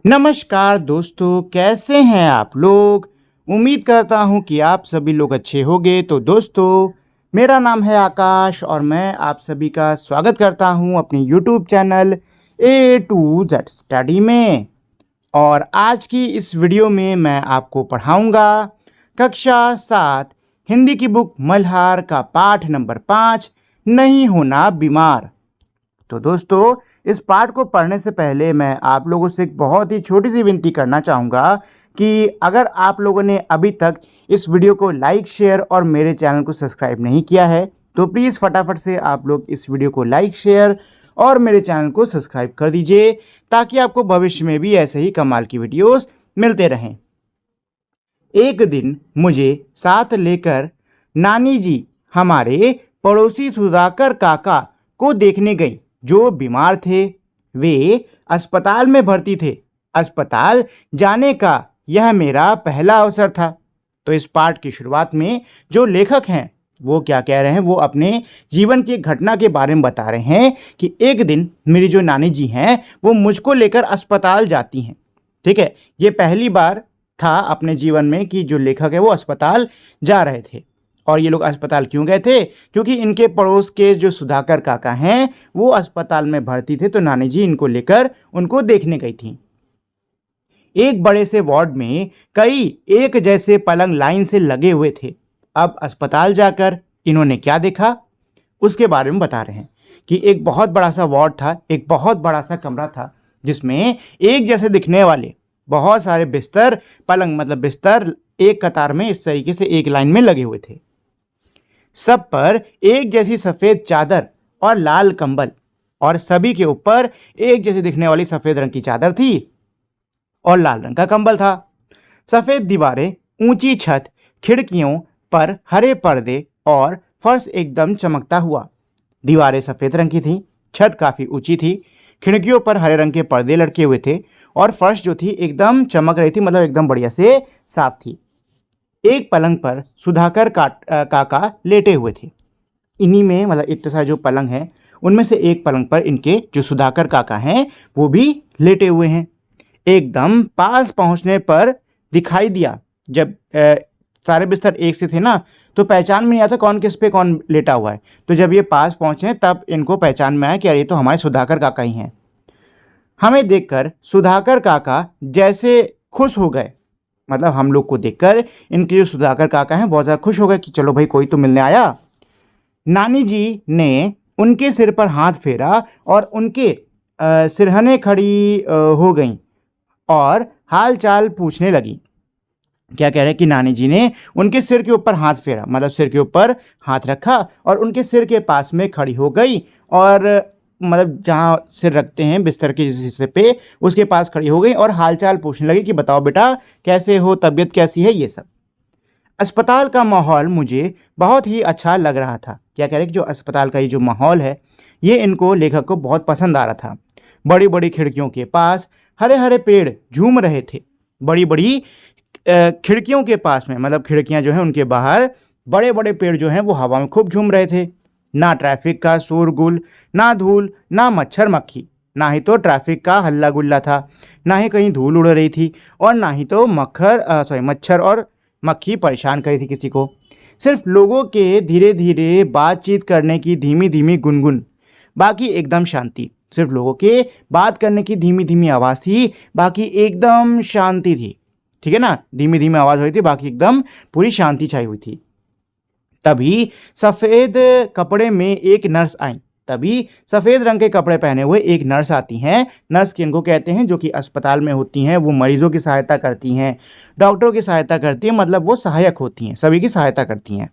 नमस्कार दोस्तों, कैसे हैं आप लोग। उम्मीद करता हूं कि आप सभी लोग अच्छे होंगे। तो दोस्तों, मेरा नाम है आकाश और मैं आप सभी का स्वागत करता हूं अपने YouTube channel A to Z study में। और आज की इस वीडियो में मैं आपको पढ़ाऊंगा कक्षा 7 हिंदी की बुक मल्हार का पाठ नंबर 5, नहीं होना बीमार। तो दोस्तों, इस पाठ को पढ़ने से पहले मैं आप लोगों से एक बहुत ही छोटी सी विनती करना चाहूँगा कि अगर आप लोगों ने अभी तक इस वीडियो को लाइक, शेयर और मेरे चैनल को सब्सक्राइब नहीं किया है तो प्लीज़ फटाफट से आप लोग इस वीडियो को लाइक, शेयर और मेरे चैनल को सब्सक्राइब कर दीजिए ताकि आपको भविष्य में भी ऐसे ही कमाल की वीडियोस मिलते रहें। एक दिन मुझे साथ लेकर नानी जी हमारे पड़ोसी सुधाकर काका को देखने गई जो बीमार थे। वे अस्पताल में भर्ती थे। अस्पताल जाने का यह मेरा पहला अवसर था। तो इस पाठ की शुरुआत में जो लेखक हैं वो क्या कह रहे हैं, वो अपने जीवन की घटना के बारे में बता रहे हैं कि एक दिन मेरी जो नानी जी हैं वो मुझको लेकर अस्पताल जाती हैं। ठीक है, ये पहली बार था अपने जीवन में कि जो लेखक है वो अस्पताल जा रहे थे। और ये लोग अस्पताल क्यों गए थे? क्योंकि इनके पड़ोस के जो सुधाकर काका हैं वो अस्पताल में भर्ती थे, तो नानी जी इनको लेकर उनको देखने गई थी। एक बड़े से वार्ड में कई एक जैसे पलंग लाइन से लगे हुए थे। अब अस्पताल जाकर इन्होंने क्या देखा उसके बारे में बता रहे हैं कि एक बहुत बड़ा सा वार्ड था, एक बहुत बड़ा सा कमरा था जिसमें एक जैसे दिखने वाले बहुत सारे बिस्तर, पलंग मतलब बिस्तर एक कतार में इस तरीके से एक लाइन में लगे हुए थे। सब पर एक जैसी सफ़ेद चादर और लाल कंबल, और सभी के ऊपर एक जैसी दिखने वाली सफ़ेद रंग की चादर थी और लाल रंग का कंबल था। सफ़ेद दीवारें, ऊंची छत, खिड़कियों पर हरे पर्दे और फर्श एकदम चमकता हुआ। दीवारें सफ़ेद रंग की थीं, छत काफ़ी ऊंची थी, खिड़कियों पर हरे रंग के पर्दे लटके हुए थे और फर्श जो थी एकदम चमक रही थी, मतलब एकदम बढ़िया से साफ थी। एक पलंग पर सुधाकर काका लेटे हुए थे। इन्हीं में मतलब इतने सारे जो पलंग हैं उनमें से एक पलंग पर इनके जो सुधाकर काका हैं वो भी लेटे हुए हैं। एकदम पास पहुंचने पर दिखाई दिया। जब सारे बिस्तर एक से थे ना तो पहचान में नहीं आता कौन किस पे कौन लेटा हुआ है। तो जब ये पास पहुंचे तब इनको पहचान में आया कि अरे ये तो हमारे सुधाकर काका ही हैं। हमें देखकर सुधाकर काका जैसे खुश हो गए, मतलब हम लोग को देखकर इनके जो सुधाकर काका हैं बहुत ज़्यादा खुश हो गए कि चलो भाई कोई तो मिलने आया। नानी जी ने उनके सिर पर हाथ फेरा और उनके सिरहने खड़ी हो गईं और हाल चाल पूछने लगी। क्या कह रहे हैं कि नानी जी ने उनके सिर के ऊपर हाथ फेरा, मतलब सिर के ऊपर हाथ रखा और उनके सिर के पास में खड़ी हो गई और मतलब जहाँ सिर रखते हैं बिस्तर के जिस हिस्से पे उसके पास खड़ी हो गई और हालचाल पूछने लगी कि बताओ बेटा कैसे हो, तबीयत कैसी है, ये सब। अस्पताल का माहौल मुझे बहुत ही अच्छा लग रहा था। क्या कह रहे हैं कि जो अस्पताल का ये जो माहौल है ये इनको, लेखक को बहुत पसंद आ रहा था। बड़ी बड़ी खिड़कियों के पास हरे हरे पेड़ झूम रहे थे। बड़ी बड़ी खिड़कियों के पास में, मतलब खिड़कियां जो हैं उनके बाहर बड़े बड़े पेड़ जो हैं वो हवा में खूब झूम रहे थे। ना ट्रैफिक का शोरगुल, ना धूल, ना मच्छर मक्खी। ना ही तो ट्रैफिक का हल्ला गुल्ला था, ना ही कहीं धूल उड़ रही थी और ना ही तो मच्छर और मक्खी परेशान कर रही थी किसी को। सिर्फ लोगों के धीरे धीरे बातचीत करने की धीमी धीमी गुनगुन, बाकी एकदम शांति। सिर्फ लोगों के बात करने की धीमी धीमी आवाज़ थी, बाकी एकदम शांति थी। ठीक है ना, धीमी धीमी आवाज़ हो रही थी, बाकी एकदम पूरी शांति छाई हुई थी। तभी सफ़ेद कपड़े में एक नर्स आई। तभी सफ़ेद रंग के कपड़े पहने हुए एक नर्स आती हैं। नर्स किनको कहते हैं? जो कि अस्पताल में होती हैं, वो मरीजों की सहायता करती हैं, डॉक्टरों की सहायता करती हैं, मतलब वो सहायक होती हैं, सभी की सहायता करती हैं।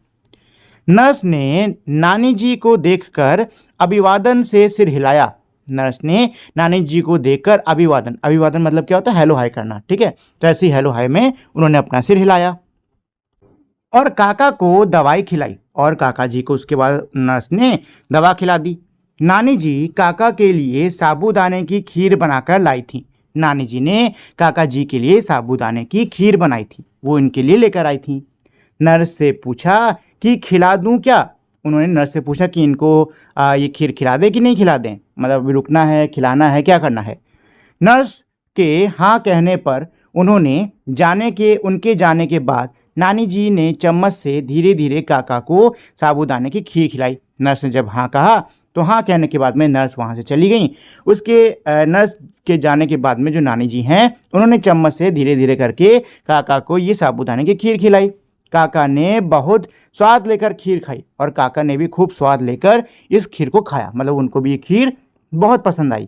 नर्स ने नानी जी को देखकर अभिवादन से सिर हिलाया। नर्स ने नानी जी को देखकर अभिवादन, अभिवादन मतलब क्या होता है? हेलो हाय करना। ठीक है, तो ऐसे ही हेलो हाय में उन्होंने अपना सिर हिलाया और काका को दवाई खिलाई। और काका जी को उसके बाद नर्स ने दवा खिला दी। नानी जी काका के लिए साबूदाने की खीर बनाकर लाई थी। नानी जी ने काका जी के लिए साबूदाने की खीर बनाई थी, वो इनके लिए लेकर आई थी। नर्स से पूछा कि खिला दूं क्या? उन्होंने नर्स से पूछा कि इनको ये खीर खिला दें कि नहीं खिला दें, मतलब अभी रुकना है, खिलाना है, क्या करना है। नर्स के हाँ कहने पर उनके जाने के बाद नानी जी ने चम्मच से धीरे धीरे काका को साबूदाने की खीर खिलाई। नर्स ने जब हाँ कहा तो हाँ कहने के बाद में नर्स वहाँ से चली गई। नर्स के जाने के बाद में जो नानी जी हैं उन्होंने चम्मच से धीरे धीरे करके काका को ये साबूदाने की खीर खिलाई। काका ने बहुत स्वाद लेकर खीर खाई और काका ने भी खूब स्वाद लेकर इस खीर को खाया, मतलब उनको भी ये खीर बहुत पसंद आई।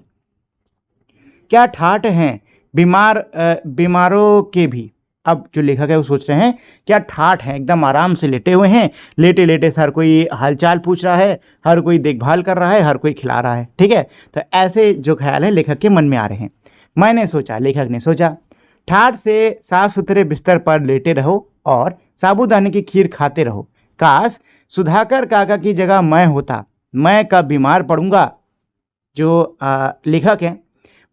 क्या ठाठ हैं बीमारों के भी। अब जो लेखक है वो सोच रहे हैं क्या ठाठ हैं, एकदम आराम से लेटे हुए हैं, लेटे लेटे हर कोई हालचाल पूछ रहा है, हर कोई देखभाल कर रहा है, हर कोई खिला रहा है। ठीक है, तो ऐसे जो ख्याल है लेखक के मन में आ रहे हैं। मैंने सोचा, लेखक ने सोचा, ठाठ से साफ सुथरे बिस्तर पर लेटे रहो और साबूदाने की खीर खाते रहो। काश सुधाकर काका की जगह मैं होता, मैं कब बीमार पड़ूंगा। जो लेखक हैं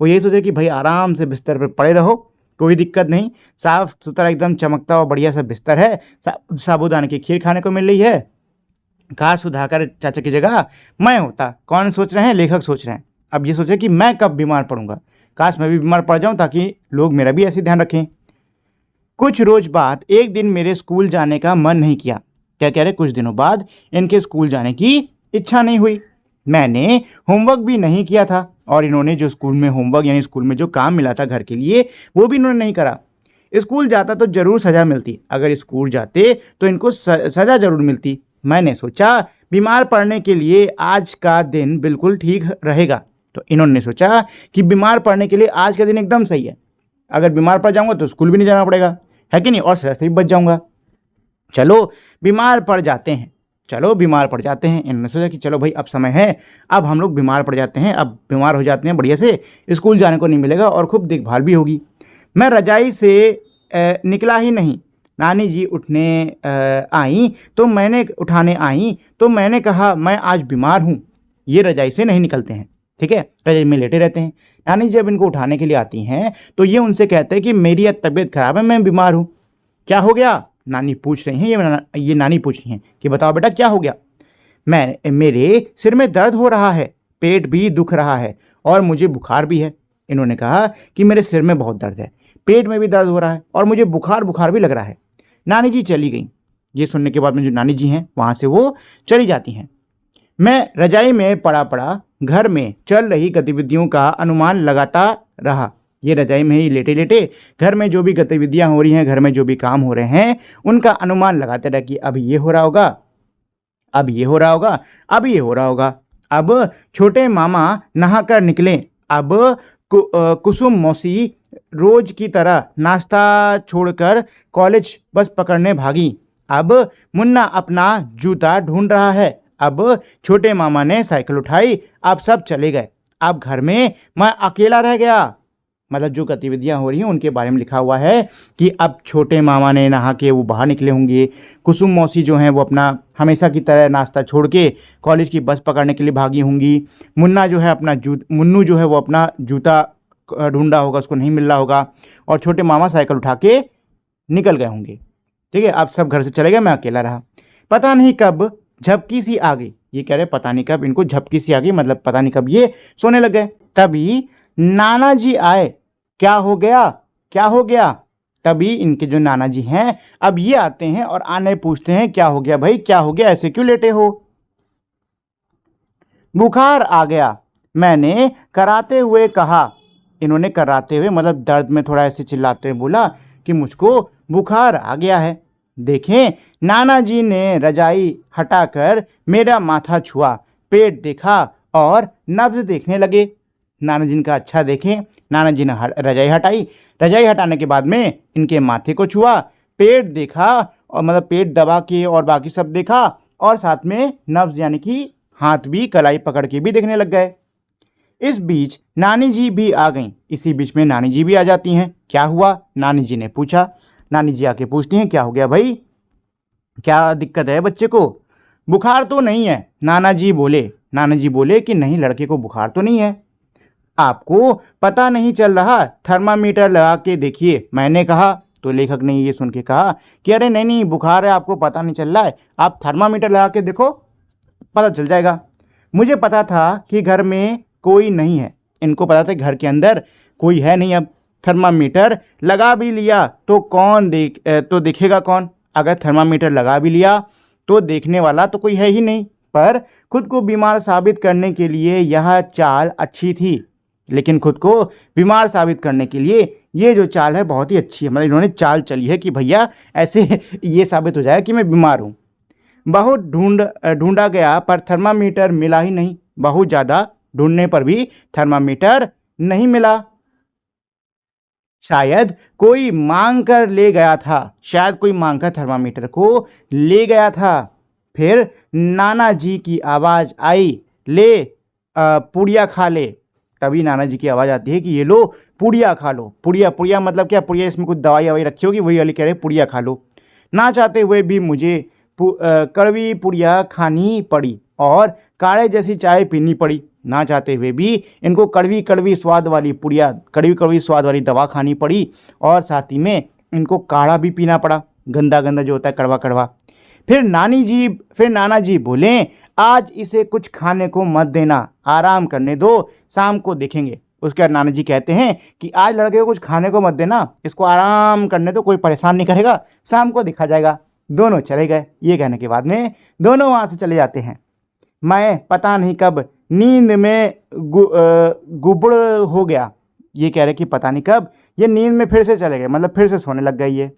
वो यही सोच रहे कि भाई आराम से बिस्तर पर पड़े रहो, कोई दिक्कत नहीं, साफ सुथरा एकदम चमकता हुआ बढ़िया सा बिस्तर है, साबूदाने की खीर खाने को मिल रही है। काश सुधाकर चाचा की जगह मैं होता। कौन सोच रहे हैं? लेखक सोच रहे हैं। अब ये सोचे कि मैं कब बीमार पड़ूंगा, काश मैं भी बीमार पड़ जाऊं ताकि लोग मेरा भी ऐसे ध्यान रखें। कुछ रोज बाद एक दिन मेरे स्कूल जाने का मन नहीं किया। क्या कह रहे? कुछ दिनों बाद इनके स्कूल जाने की इच्छा नहीं हुई। मैंने होमवर्क भी नहीं किया था और इन्होंने जो स्कूल में होमवर्क यानी स्कूल में जो काम मिला था घर के लिए वो भी इन्होंने नहीं करा। स्कूल जाता तो ज़रूर सज़ा मिलती, अगर स्कूल जाते तो इनको सज़ा ज़रूर मिलती। मैंने सोचा बीमार पड़ने के लिए आज का दिन बिल्कुल ठीक रहेगा। तो इन्होंने सोचा कि बीमार पड़ने के लिए आज का दिन एकदम सही है, अगर बीमार पड़ जाऊंगा तो स्कूल भी नहीं जाना पड़ेगा, है कि नहीं, और सज़ा से भी बच जाऊंगा। चलो बीमार पड़ जाते हैं, चलो बीमार पड़ जाते हैं। इन्होंने सोचा कि चलो भाई अब समय है, अब हम लोग बीमार पड़ जाते हैं, अब बीमार हो जाते हैं, बढ़िया से स्कूल जाने को नहीं मिलेगा और खूब देखभाल भी होगी। मैं रजाई से निकला ही नहीं, नानी जी उठाने आई तो मैंने कहा मैं आज बीमार हूँ। ये रजाई से नहीं निकलते हैं, ठीक है, रजाई में लेटे रहते हैं। नानी जब इनको उठाने के लिए आती हैं तो ये उनसे कहते हैं कि मेरी तबीयत खराब है, मैं बीमार हूँ। क्या हो गया? नानी पूछ रही हैं, ये नानी पूछ रही हैं कि बताओ बेटा क्या हो गया। मेरे सिर में दर्द हो रहा है, पेट भी दुख रहा है और मुझे बुखार भी है। इन्होंने कहा कि मेरे सिर में बहुत दर्द है, पेट में भी दर्द हो रहा है और मुझे बुखार भी लग रहा है। नानी जी चली गई। ये सुनने के बाद में जो नानी जी हैं वहाँ से वो चली जाती हैं। मैं रजाई में पड़ा घर में चल रही गतिविधियों का अनुमान लगाता रहा। ये रजाई में ही लेटे लेटे घर में जो भी गतिविधियां हो रही हैं, घर में जो भी काम हो रहे हैं, उनका अनुमान लगाते रहे कि अब ये हो रहा होगा, अब ये हो रहा होगा, अब ये हो रहा होगा। अब छोटे मामा नहाकर निकले। अब कुसुम मौसी रोज की तरह नाश्ता छोड़कर कॉलेज बस पकड़ने भागी। अब मुन्ना अपना जूता ढूंढ रहा है। अब छोटे मामा ने साइकिल उठाई। अब सब चले गए। अब घर में मैं अकेला रह गया। मतलब जो गतिविधियां हो रही हैं उनके बारे में लिखा हुआ है कि अब छोटे मामा ने नहा के वो बाहर निकले होंगे, कुसुम मौसी जो हैं वो अपना हमेशा की तरह नाश्ता छोड़ के कॉलेज की बस पकड़ने के लिए भागी होंगी, मुन्नू जो है वो अपना जूता ढूंढा होगा, उसको नहीं मिल रहा होगा, और छोटे मामा साइकिल उठा के निकल गए होंगे। ठीक है, अब सब घर से चले गए, मैं अकेला रहा। पता नहीं कब झपकी सी आ गई। ये कह रहे पता नहीं कब इनको झपकी सी आ गई, मतलब पता नहीं कब ये सोने लग गए। तभी नाना जी आए। क्या हो गया, क्या हो गया? तभी इनके जो नाना जी हैं अब ये आते हैं और आने पूछते हैं क्या हो गया भाई, क्या हो गया, ऐसे क्यों लेटे हो? बुखार आ गया, मैंने कराते हुए कहा। इन्होंने कराते हुए मतलब दर्द में थोड़ा ऐसे चिल्लाते हुए बोला कि मुझको बुखार आ गया है। देखें, नाना जी ने रजाई हटाकर मेरा माथा छुआ, पेट देखा और नब्ज देखने लगे। नाना जी का अच्छा देखें, नाना जी ने रजाई हटाई, रजाई हटाने के बाद में इनके माथे को छुआ, पेट देखा और मतलब पेट दबा के और बाकी सब देखा, और साथ में नब्ज यानी कि हाथ भी कलाई पकड़ के भी देखने लग गए। इस बीच नानी जी भी आ गईं। इसी बीच में नानी जी भी आ जाती हैं। क्या हुआ? नानी जी ने पूछा। नानी जी आके पूछती हैं क्या हो गया भाई, क्या दिक्कत है बच्चे को? बुखार तो नहीं है, नाना जी बोले कि नहीं, लड़के को बुखार तो नहीं है। आपको पता नहीं चल रहा, थर्मामीटर लगा के देखिए, मैंने कहा। तो लेखक ने ये सुन के कहा कि अरे नहीं बुखार है, आपको पता नहीं चल रहा है, आप थर्मामीटर लगा के देखो, पता चल जाएगा। मुझे पता था कि घर में कोई नहीं है, इनको पता था घर के अंदर कोई है नहीं। अब थर्मामीटर लगा भी लिया तो तो दिखेगा कौन? अगर थर्मामीटर लगा भी लिया तो देखने वाला तो कोई है ही नहीं। पर खुद को बीमार साबित करने के लिए यह चाल अच्छी थी, लेकिन खुद को बीमार साबित करने के लिए ये जो चाल है बहुत ही अच्छी है। मतलब इन्होंने चाल चली है कि भैया ऐसे ये साबित हो जाए कि मैं बीमार हूँ। बहुत ढूंढा गया पर थर्मामीटर मिला ही नहीं। बहुत ज़्यादा ढूंढने पर भी थर्मामीटर नहीं मिला। शायद कोई मांग कर ले गया था। शायद कोई मांग कर थर्मामीटर को ले गया था। फिर नाना जी की आवाज़ आई, ले पुड़िया खा ले। तभी नाना जी की आवाज़ आती है कि ये लो पुड़िया खा लो। पुड़िया पुड़िया मतलब क्या? पुड़िया इसमें कुछ दवाई ववाई रखी होगी, वही वाली कह रहे पुड़िया खा लो। ना चाहते हुए भी मुझे कड़वी पुड़िया खानी पड़ी और काढ़े जैसी चाय पीनी पड़ी। ना चाहते हुए भी इनको कड़वी कड़वी स्वाद वाली पुड़िया, कड़वी कड़वी स्वाद वाली दवा खानी पड़ी और साथ ही में इनको काढ़ा भी पीना पड़ा, गंदा गंदा जो होता है, कड़वा कड़वा। फिर नाना जी बोले, आज इसे कुछ खाने को मत देना, आराम करने दो, शाम को देखेंगे। उसके बाद नाना जी कहते हैं कि आज लड़के को कुछ खाने को मत देना, इसको आराम करने दो, कोई परेशान नहीं करेगा, शाम को देखा जाएगा। दोनों चले गए। ये कहने के बाद में दोनों वहाँ से चले जाते हैं। मैं पता नहीं कब नींद में गुबड़ हो गया। ये कह रहे कि पता नहीं कब ये नींद में फिर से चले गए, मतलब फिर से सोने लग गई ये।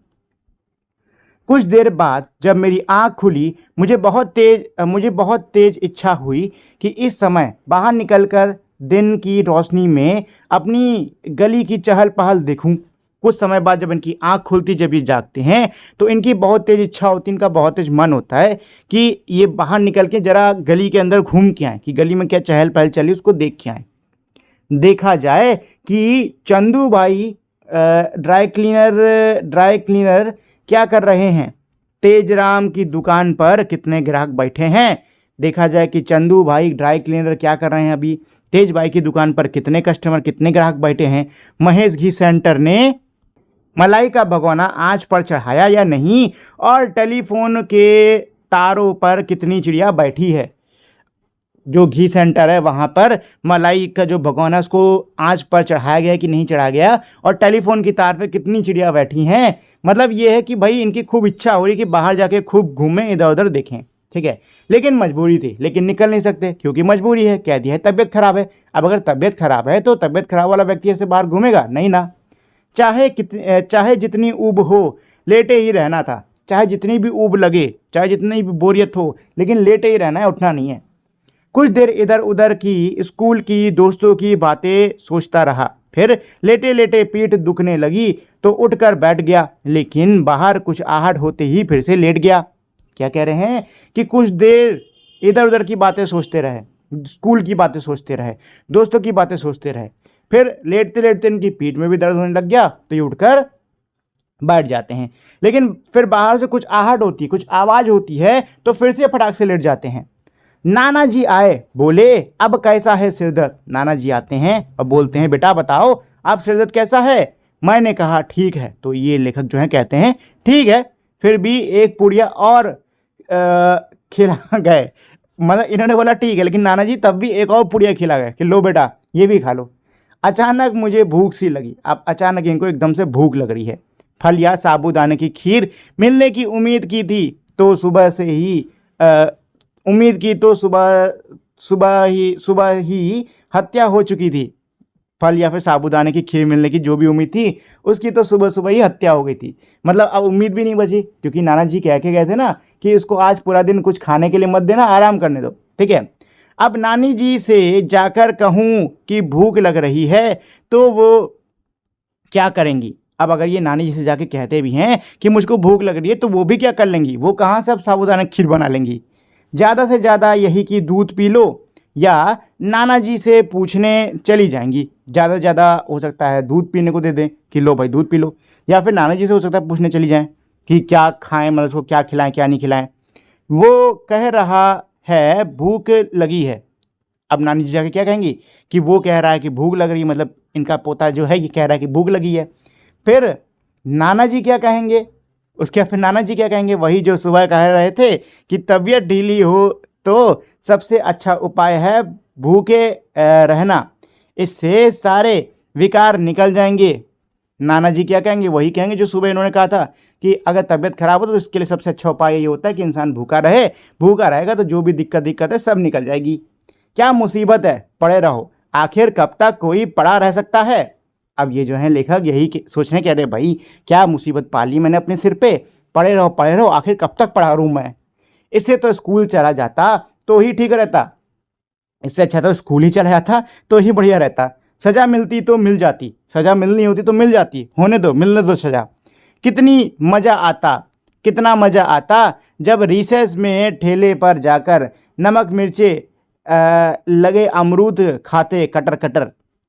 कुछ देर बाद जब मेरी आँख खुली, मुझे बहुत तेज इच्छा हुई कि इस समय बाहर निकलकर दिन की रोशनी में अपनी गली की चहल पहल देखूं। कुछ समय बाद जब इनकी आँख खुलती, जब ये जागते हैं, तो इनकी बहुत तेज़ इच्छा होती, इनका बहुत तेज मन होता है कि ये बाहर निकल के ज़रा गली के अंदर घूम के आएँ, कि गली में क्या चहल पहल चली उसको देख के आएँ। देखा जाए कि चंदू भाई ड्राई क्लीनर क्या कर रहे हैं, तेजराम की दुकान पर कितने ग्राहक बैठे हैं। देखा जाए कि चंदू भाई ड्राई क्लीनर क्या कर रहे हैं, अभी तेज भाई की दुकान पर कितने कस्टमर, कितने ग्राहक बैठे हैं। महेश घी सेंटर ने मलाई का भगोना आंच पर चढ़ाया या नहीं, और टेलीफोन के तारों पर कितनी चिड़िया बैठी है। जो घी सेंटर है वहाँ पर मलाई का जो भगोना है उसको आंच पर चढ़ाया गया कि नहीं चढ़ाया गया, और टेलीफोन की तार पे कितनी चिड़िया बैठी हैं। मतलब ये है कि भाई इनकी खूब इच्छा हो रही कि बाहर जाके खूब घूमें, इधर उधर देखें, ठीक है। लेकिन मजबूरी थी, लेकिन निकल नहीं सकते क्योंकि मजबूरी है, कह दिया है तबीयत खराब है। अब अगर तबीयत खराब है तो तबीयत खराब वाला व्यक्ति ऐसे बाहर घूमेगा नहीं ना। चाहे जितनी ऊब हो, लेटे ही रहना था। चाहे जितनी भी ऊब लगे, चाहे जितनी भी बोरियत हो, लेकिन लेटे ही रहना है, उठना नहीं है। कुछ देर इधर उधर की स्कूल की दोस्तों की बातें सोचता रहा। फिर लेटे लेटे पीठ दुखने लगी तो उठकर बैठ गया, लेकिन बाहर कुछ आहट होते ही फिर से लेट गया। क्या कह रहे हैं कि कुछ देर इधर उधर की बातें सोचते रहे, स्कूल की बातें सोचते रहे, दोस्तों की बातें सोचते रहे। फिर लेटते लेटते इनकी पीठ में भी दर्द होने लग गया तो ये उठकर बैठ जाते हैं। लेकिन फिर बाहर से कुछ आहट होती है, कुछ आवाज़ होती है तो फिर से फटाक से लेट जाते हैं। नाना जी आए, बोले, अब कैसा है सिरदर्द। नाना जी आते हैं और बोलते हैं, बेटा बताओ अब सिरदर्द कैसा है। मैंने कहा ठीक है। तो ये लेखक जो है कहते हैं ठीक है, फिर भी एक पुड़िया और खिला गए। मतलब इन्होंने बोला ठीक है, लेकिन नाना जी तब भी एक और पुड़िया खिला गए कि लो बेटा ये भी खा लो। अचानक मुझे भूख सी लगी। अब अचानक इनको एकदम से भूख लग रही है। फल या साबूदाने की खीर मिलने की उम्मीद की थी तो सुबह ही हत्या हो चुकी थी। फल या फिर साबूदाने की खीर मिलने की जो भी उम्मीद थी उसकी तो सुबह सुबह ही हत्या हो गई थी। मतलब अब उम्मीद भी नहीं बची, क्योंकि नाना जी कह के गए थे ना कि इसको आज पूरा दिन कुछ खाने के लिए मत देना, आराम करने दो, ठीक है। अब नानी जी से जाकर कहूँ कि भूख लग रही है तो वो क्या करेंगी। अब अगर ये नानी जी से जाके कहते भी हैं कि मुझको भूख लग रही है तो वो भी क्या कर लेंगी, वो कहाँ से अब साबूदाना खीर बना लेंगी। ज़्यादा से ज़्यादा यही कि दूध पी लो, या नाना जी से पूछने चली जाएंगी। ज़्यादा से ज़्यादा हो सकता है दूध पीने को दे दें कि लो भाई दूध पी लो, या फिर नाना जी से हो सकता है पूछने चली जाएं कि क्या खाएं, मतलब उसको क्या खिलाएं क्या नहीं खिलाएं। वो कह रहा है भूख लगी है। अब नानी जी जाके क्या कहेंगी कि वो कह रहा है कि भूख लग रही है, मतलब इनका पोता जो है ये कह रहा है कि भूख लगी है। फिर नाना जी क्या कहेंगे, उसके फिर नाना जी क्या कहेंगे, वही जो सुबह कह रहे थे कि तबीयत ढीली हो तो सबसे अच्छा उपाय है भूखे रहना, इससे सारे विकार निकल जाएंगे। नाना जी क्या कहेंगे? वही कहेंगे जो सुबह इन्होंने कहा था कि अगर तबीयत खराब हो तो इसके लिए सबसे अच्छा उपाय यही होता है कि इंसान भूखा रहे। भूखा रहेगा तो जो भी दिक्कत है सब निकल जाएगी। क्या मुसीबत है, पड़े रहो, आखिर कब तक कोई पड़ा रह सकता है। अब ये जो है लेखक यही सोच रहे हैं कि अरे भाई क्या मुसीबत पाली मैंने अपने सिर पे, पड़े रहो आखिर कब तक पड़ा रहूँ मैं। इससे तो स्कूल चला जाता तो ही ठीक रहता, इससे अच्छा तो स्कूल ही चला जाता तो ही बढ़िया रहता। सज़ा मिलती तो मिल जाती, सज़ा मिलनी होती तो मिल जाती, होने दो, मिलने दो सज़ा। कितनी मज़ा आता, कितना मज़ा आता जब रिसेस में ठेले पर जाकर नमक मिर्चे लगे अमरूद खाते कटर कटर।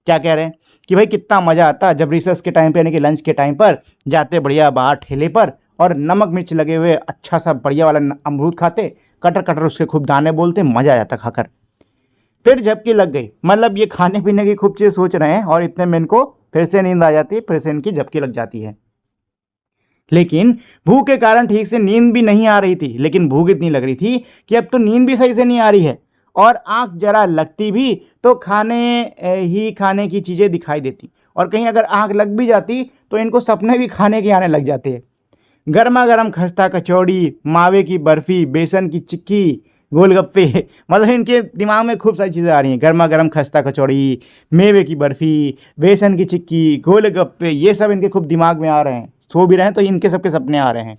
क्या कह रहे हैं कि भाई कितना मज़ा आता जब रिसेस के टाइम पे यानी कि लंच के टाइम पर जाते बढ़िया बाहर ठेले पर और नमक मिर्च लगे हुए अच्छा सा बढ़िया वाला अमरूद खाते, कटर कटर उसके खूब दाने बोलते, मज़ा आ जाता खाकर। फिर झपकी लग गई, मतलब ये खाने पीने की खूब चीज़ सोच रहे हैं और इतने में इनको फिर से नींद आ जाती है, फिर से इनकी झपकी लग जाती है। लेकिन भूख के कारण ठीक से नींद भी नहीं आ रही थी, लेकिन भूख इतनी लग रही थी कि अब तो नींद भी सही से नहीं आ रही है और आंख जरा लगती भी तो खाने की चीज़ें दिखाई देती, और कहीं अगर आंख लग भी जाती तो इनको सपने भी खाने के आने लग जाते हैं। गर्मा गर्म खस्ता कचौड़ी, मावे की बर्फ़ी, बेसन की चिक्की, गोलगप्पे, मतलब इनके दिमाग में खूब सारी चीज़ें आ रही हैं। गर्मा गर्म खस्ता कचौड़ी, मेवे की बर्फ़ी, बेसन की चिक्की, गोलगप्पे, ये सब इनके खूब दिमाग में आ रहे हैं। सो भी रहे हैं तो इनके सबके सपने आ रहे हैं।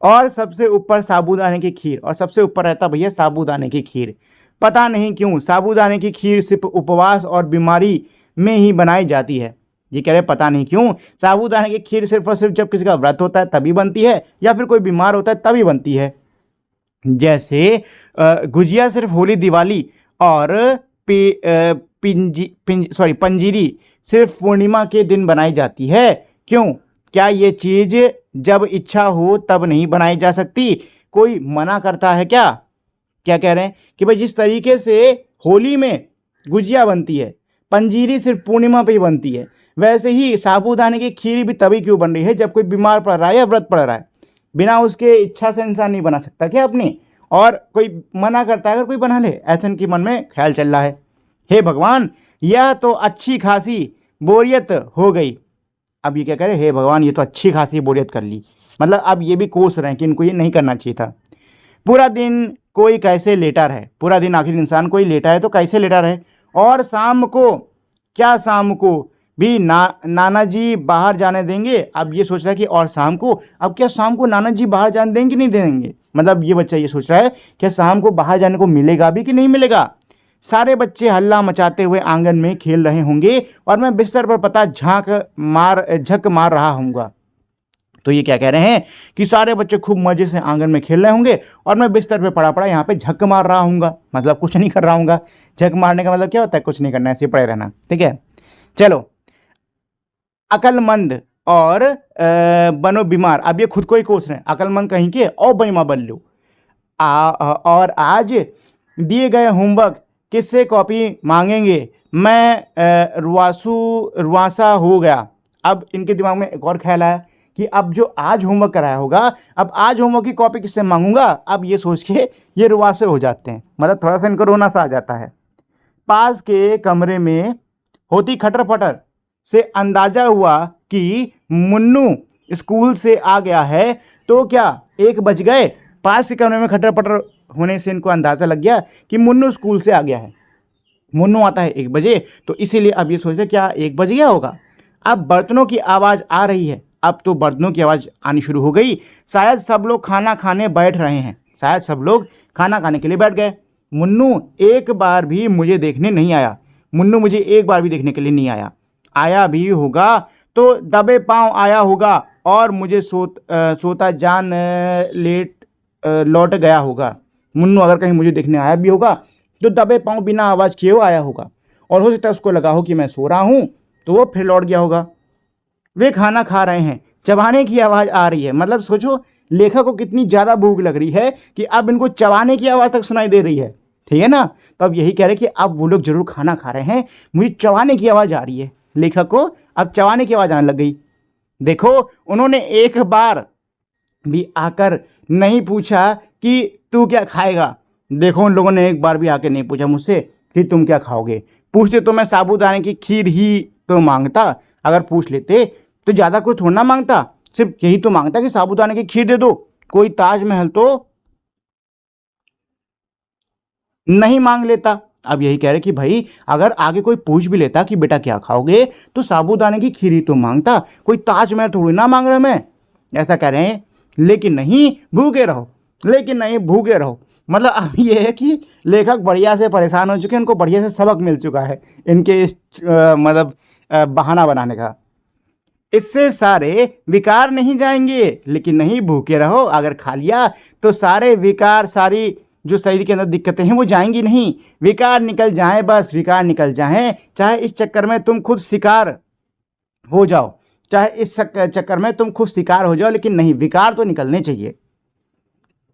और सबसे ऊपर साबूदाने की खीर, और सबसे ऊपर रहता भैया साबूदाने की खीर। पता नहीं क्यों साबूदाने की खीर सिर्फ उपवास और बीमारी में ही बनाई जाती है। ये कह रहे पता नहीं क्यों साबूदाने की खीर सिर्फ और सिर्फ जब किसी का व्रत होता है तभी बनती है, या फिर कोई बीमार होता है तभी बनती है। जैसे गुजिया सिर्फ होली दिवाली और पंजीरी सिर्फ पूर्णिमा के दिन बनाई जाती है। क्यों? क्या ये चीज़ जब इच्छा हो तब नहीं बनाई जा सकती? कोई मना करता है क्या? क्या कह रहे हैं कि भाई जिस तरीके से होली में गुजिया बनती है, पंजीरी सिर्फ पूर्णिमा पे ही बनती है, वैसे ही साबूदाने की खीर भी तभी क्यों बन रही है जब कोई बीमार पड़ रहा है या व्रत पड़ रहा है। बिना उसके इच्छा से इंसान नहीं बना सकता क्या अपनी? और कोई मना करता है अगर कोई बना ले, ऐसा इनके मन में ख्याल चल रहा है। हे भगवान, यह तो अच्छी खासी बोरियत हो गई। अब ये क्या करे, हे भगवान ये तो अच्छी खासी बोरियत कर ली, मतलब अब ये भी कोस रहे हैं कि इनको ये नहीं करना चाहिए था। पूरा दिन कोई कैसे लेटा रहे, पूरा दिन आखिर इंसान कोई लेटा है तो कैसे लेटा रहे। और शाम को, क्या शाम को भी नाना जी बाहर जाने देंगे? अब ये सोच रहा है कि और शाम को, अब क्या शाम को नाना जी बाहर जाने देंगे कि नहीं देंगे? मतलब ये बच्चा ये सोच रहा है कि शाम को बाहर जाने को मिलेगा भी कि नहीं मिलेगा। सारे बच्चे हल्ला मचाते हुए आंगन में खेल रहे होंगे और मैं बिस्तर पर पता झक मार रहा हूँगा। तो ये क्या कह रहे हैं कि सारे बच्चे खूब मज़े से आंगन में खेल रहे होंगे और मैं बिस्तर पे पड़ा पड़ा यहाँ पे झक मार रहा हूँगा, मतलब कुछ नहीं कर रहा हूँगा। झक मारने का मतलब क्या होता है? कुछ नहीं करना, ऐसे पड़े रहना। ठीक है, चलो। अकलमंद और बनो बीमार, अब ये खुद को ही कोस रहे हैं, अकलमंद कहीं के और बेईमान बन लो। और आज दिए गए होमवर्क किससे कॉपी मांगेंगे? मैं रुआसा हो गया। अब इनके दिमाग में एक और ख्याल आया कि अब जो आज होमवर्क कराया होगा, अब आज होमवर्क की कॉपी किससे मांगूंगा। अब ये सोच के ये रुआसे हो जाते हैं, मतलब थोड़ा सा इनको रोना सा आ जाता है। पास के कमरे में होती खटर पटर से अंदाजा हुआ कि मुन्नू स्कूल से आ गया है। तो क्या 1 बज गए? पास के कमरे में खटर पटर होने से इनको अंदाज़ा लग गया कि मुन्नू स्कूल से आ गया है। मुन्नू आता है 1 बजे, तो इसीलिए अब ये सोच रहे क्या 1 बज गया होगा। अब बर्तनों की आवाज़ आ रही है, अब तो बर्तनों की आवाज़ आनी शुरू हो गई। शायद सब लोग खाना खाने बैठ रहे हैं, शायद सब लोग खाना खाने के लिए बैठ गए। मुन्नू एक बार भी मुझे देखने नहीं आया, मुन्नू मुझे एक बार भी देखने के लिए नहीं आया। आया भी होगा तो दबे पाँव आया होगा और मुझे सोता जान लौट गया होगा। मुन्नू अगर कहीं मुझे देखने आया भी होगा तो दबे पाँव बिना आवाज़ किए हुए आया होगा, और हो सकता है उसको लगा हो कि मैं सो रहा हूँ तो वो फिर लौट गया होगा। वे खाना खा रहे हैं, चबाने की आवाज़ आ रही है। मतलब सोचो लेखक को कितनी ज़्यादा भूख लग रही है कि अब इनको चबाने की आवाज़ तक सुनाई दे रही है। ठीक है ना? तो अब यही कह रहे हैं कि अब वो लोग जरूर खाना खा रहे हैं, मुझे चबाने की आवाज़ आ रही है। लेखक को अब चबाने की आवाज़ आने लग गई। देखो, उन्होंने एक बार भी आकर नहीं पूछा कि तू क्या खाएगा। देखो, उन लोगों ने एक बार भी आकर नहीं पूछा मुझसे कि तुम क्या खाओगे। पूछते तो मैं साबूदाने की खीर ही तो मांगता, अगर पूछ लेते तो ज़्यादा कोई थोड़ा ना मांगता, सिर्फ यही तो मांगता कि साबूदाने की खीर दे दो। कोई ताजमहल तो नहीं मांग लेता। अब यही कह रहे कि भाई अगर आगे कोई पूछ भी लेता कि बेटा क्या खाओगे, तो साबूदाने की खीर ही तो मांगता, कोई ताजमहल थोड़ी ना मांग रहा मैं, ऐसा कह रहे हैं। लेकिन नहीं, भूखे रहो, लेकिन नहीं, भूखे रहो। मतलब अब ये है कि लेखक बढ़िया से परेशान हो चुके हैं, उनको बढ़िया से सबक मिल चुका है इनके इस बहाना बनाने का। इससे सारे विकार नहीं जाएंगे, लेकिन नहीं, भूखे रहो, अगर खा लिया तो सारे विकार, सारी जो शरीर के अंदर दिक्कतें हैं वो जाएंगी नहीं, विकार निकल जाएं, बस विकार निकल जाएं। चाहे इस चक्कर में तुम खुद शिकार हो जाओ, चाहे इस चक्कर में तुम खुद शिकार हो जाओ, लेकिन नहीं, विकार तो निकलने चाहिए।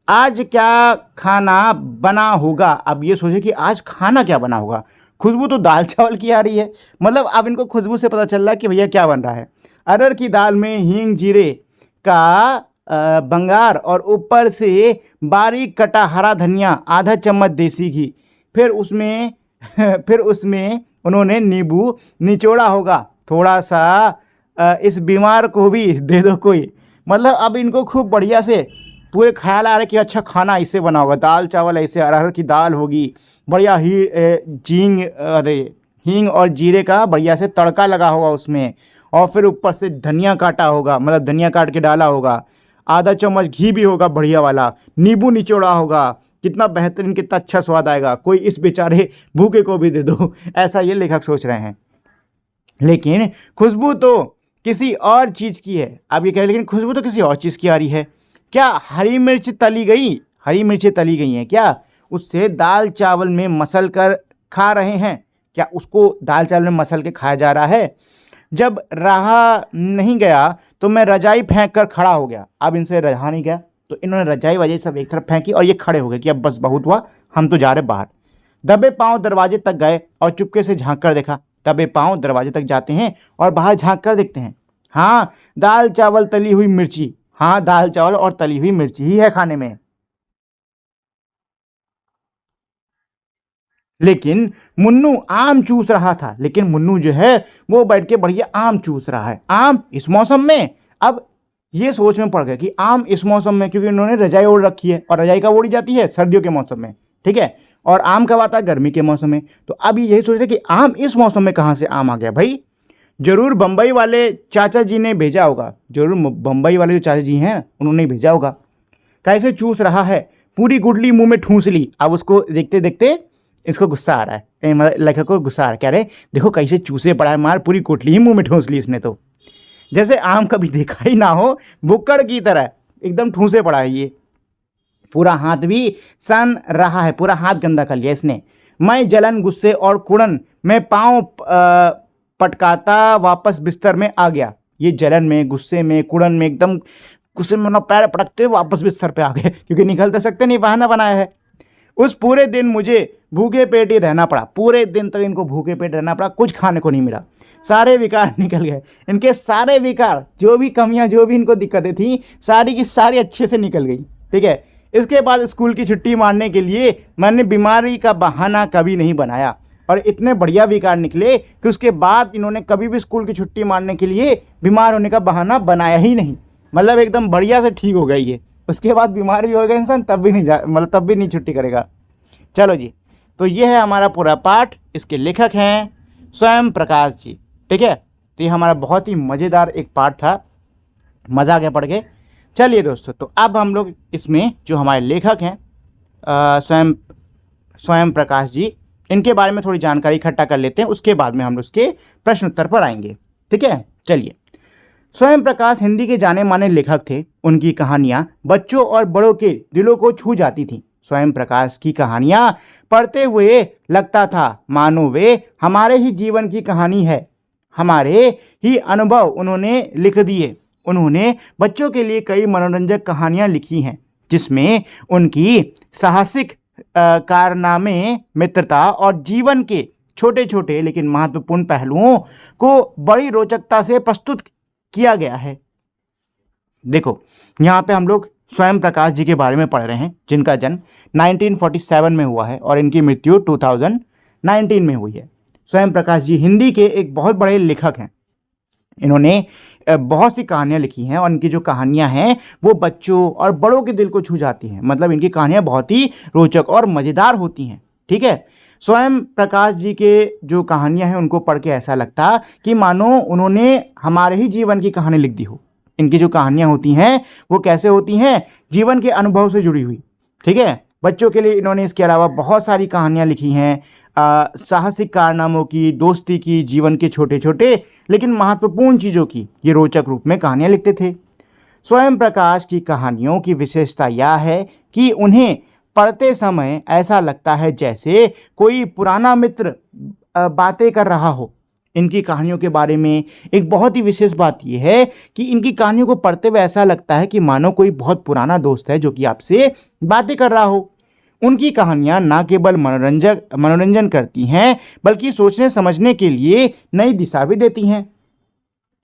आज क्या खाना बना होगा? अब ये सोचे कि आज खाना क्या बना होगा। खुशबू तो दाल चावल की आ रही है, मतलब अब इनको खुशबू से पता चल रहा है कि भैया क्या बन रहा है। अरहर की दाल में हींग जीरे का बंगार और ऊपर से बारीक कटा हरा धनिया, आधा चम्मच देसी घी, फिर उसमें फिर उसमें उन्होंने नींबू निचोड़ा होगा थोड़ा सा। इस बीमार को भी दे दो कोई। मतलब अब इनको खूब बढ़िया से पूरे ख्याल आ रहा है कि अच्छा खाना ऐसे बना होगा, दाल चावल ऐसे, अरहर की दाल होगी, बढ़िया हींग और जीरे का बढ़िया से तड़का लगा होगा उसमें, और फिर ऊपर से धनिया काटा होगा, मतलब धनिया काट के डाला होगा, आधा चम्मच घी भी होगा बढ़िया वाला, नींबू निचोड़ा होगा, कितना बेहतरीन, कितना अच्छा स्वाद आएगा, कोई इस बेचारे भूखे को भी दे दो, ऐसा ये लेखक सोच रहे हैं। लेकिन खुशबू तो किसी और चीज़ की है। अब ये कह रहे लेकिन खुशबू तो किसी और चीज़ की आ रही है। क्या हरी मिर्च तली गई, हरी मिर्चें तली गई हैं क्या? उससे दाल चावल में मसल कर खा रहे हैं क्या? उसको दाल चावल में मसल के खाया जा रहा है। जब रहा नहीं गया तो मैं रजाई फेंक कर खड़ा हो गया। अब इनसे रहा नहीं गया तो इन्होंने रजाई वजाई सब एक तरफ फेंकी और ये खड़े हो गए कि अब बस बहुत हुआ, हम तो जा रहे बाहर। दबे पांव दरवाजे तक गए और चुपके से झांक कर देखा। दबे पांव दरवाजे तक जाते हैं और बाहर झांक कर देखते हैं। हाँ, दाल चावल तली हुई मिर्ची, हाँ, दाल चावल और तली हुई मिर्ची ही है खाने में। लेकिन मुन्नू आम चूस रहा था, लेकिन मुन्नू जो है वो बैठ के बढ़िया आम चूस रहा है। आम इस मौसम में? अब ये सोच में पड़ गए कि आम इस मौसम में, क्योंकि उन्होंने रजाई ओढ़ रखी है और रजाई कब ओढ़ी जाती है? सर्दियों के मौसम में, ठीक है। और आम कब आता है? गर्मी के मौसम में। तो अब यही सोच रहे कि आम इस मौसम में कहाँ से आम आ गया भाई? जरूर बम्बई वाले चाचा जी ने भेजा होगा, जरूर बम्बई वाले जो चाचा जी हैं उन्होंने भेजा होगा। कैसे चूस रहा है, पूरी गुठली मुंह में ठूंस ली। अब उसको देखते देखते इसको गुस्सा आ रहा है, मतलब लेखक को गुस्सा आ रहा है, कह रहे देखो कैसे चूसे पड़ा है, मार पूरी गुठली ही मुंह में ठूंस ली इसने तो, जैसे आम कभी देखा ही ना हो, बुक्कड़ की तरह एकदम ठूंसे पड़ा है ये। पूरा हाथ भी सन रहा है, पूरा हाथ गंदा कर लिया इसने। मैं जलन, गुस्से और कुड़न में पाँव पटकाता वापस बिस्तर में आ गया। ये जलन में, गुस्से में, कुड़न में, एकदम गुस्से में अपना पैर पटकते वापस बिस्तर पे आ गए, क्योंकि निकल तो सकते नहीं, बहाना बनाया है। उस पूरे दिन मुझे भूखे पेट ही रहना पड़ा, पूरे दिन तक इनको भूखे पेट रहना पड़ा, कुछ खाने को नहीं मिला। सारे विकार निकल गए, इनके सारे विकार, जो भी कमियां, जो भी इनको दिक्कतें थी, सारी की सारी अच्छे से निकल गई, ठीक है। इसके बाद स्कूल की छुट्टी मारने के लिए मैंने बीमारी का बहाना कभी नहीं बनाया, और इतने बढ़िया विकार निकले कि उसके बाद इन्होंने कभी भी स्कूल की छुट्टी मारने के लिए बीमार होने का बहाना बनाया ही नहीं। मतलब एकदम बढ़िया से ठीक हो गई ये। उसके बाद बीमार भी होगा इंसान तब भी नहीं मतलब तब भी नहीं छुट्टी करेगा। चलो जी, तो ये है हमारा पूरा पाठ। इसके लेखक हैं स्वयं प्रकाश जी, ठीक है। तो ये हमारा बहुत ही मज़ेदार एक पाठ था, मज़ा आ गया पढ़ के। चलिए दोस्तों, तो अब हम लोग इसमें जो हमारे लेखक हैं स्वयं प्रकाश जी, इनके बारे में थोड़ी जानकारी इकट्ठा कर लेते हैं, उसके बाद में हम लोग उसके प्रश्न उत्तर पर आएंगे, ठीक है। चलिए, स्वयं प्रकाश हिंदी के जाने माने लेखक थे। उनकी कहानियाँ बच्चों और बड़ों के दिलों को छू जाती थीं। स्वयं प्रकाश की कहानियाँ पढ़ते हुए लगता था मानो वे हमारे ही जीवन की कहानी है, हमारे ही अनुभव उन्होंने लिख दिए। उन्होंने बच्चों के लिए कई मनोरंजक कहानियाँ लिखी हैं, जिसमें उनकी साहसिक कारनामे, मित्रता और जीवन के छोटे छोटे लेकिन महत्वपूर्ण पहलुओं को बड़ी रोचकता से प्रस्तुत किया गया है। देखो, यहाँ पे हम लोग स्वयं प्रकाश जी के बारे में पढ़ रहे हैं, जिनका जन्म 1947 में हुआ है और इनकी मृत्यु 2019 में हुई है। स्वयं प्रकाश जी हिंदी के एक बहुत बड़े लेखक हैं। इन्होंने बहुत सी कहानियाँ लिखी हैं और इनकी जो कहानियाँ हैं वो बच्चों और बड़ों के दिल को छू जाती हैं। मतलब इनकी कहानियाँ बहुत ही रोचक और मज़ेदार होती हैं। ठीक है, स्वयं प्रकाश जी के जो कहानियाँ हैं उनको पढ़ के ऐसा लगता कि मानो उन्होंने हमारे ही जीवन की कहानी लिख दी हो। इनकी जो कहानियाँ होती हैं वो कैसे होती हैं, जीवन के अनुभव से जुड़ी हुई। ठीक है, बच्चों के लिए इन्होंने इसके अलावा बहुत सारी कहानियाँ लिखी हैं, साहसिक कारनामों की, दोस्ती की, जीवन के छोटे छोटे लेकिन महत्वपूर्ण चीज़ों की ये रोचक रूप में कहानियाँ लिखते थे। स्वयं प्रकाश की कहानियों की विशेषता यह है कि उन्हें पढ़ते समय ऐसा लगता है जैसे कोई पुराना मित्र बातें कर रहा हो। इनकी कहानियों के बारे में एक बहुत ही विशेष बात यह है कि इनकी कहानियों को पढ़ते हुए ऐसा लगता है कि मानो कोई बहुत पुराना दोस्त है जो कि आपसे बातें कर रहा हो। उनकी कहानियाँ न केवल मनोरंजन करती हैं बल्कि सोचने समझने के लिए नई दिशा भी देती हैं।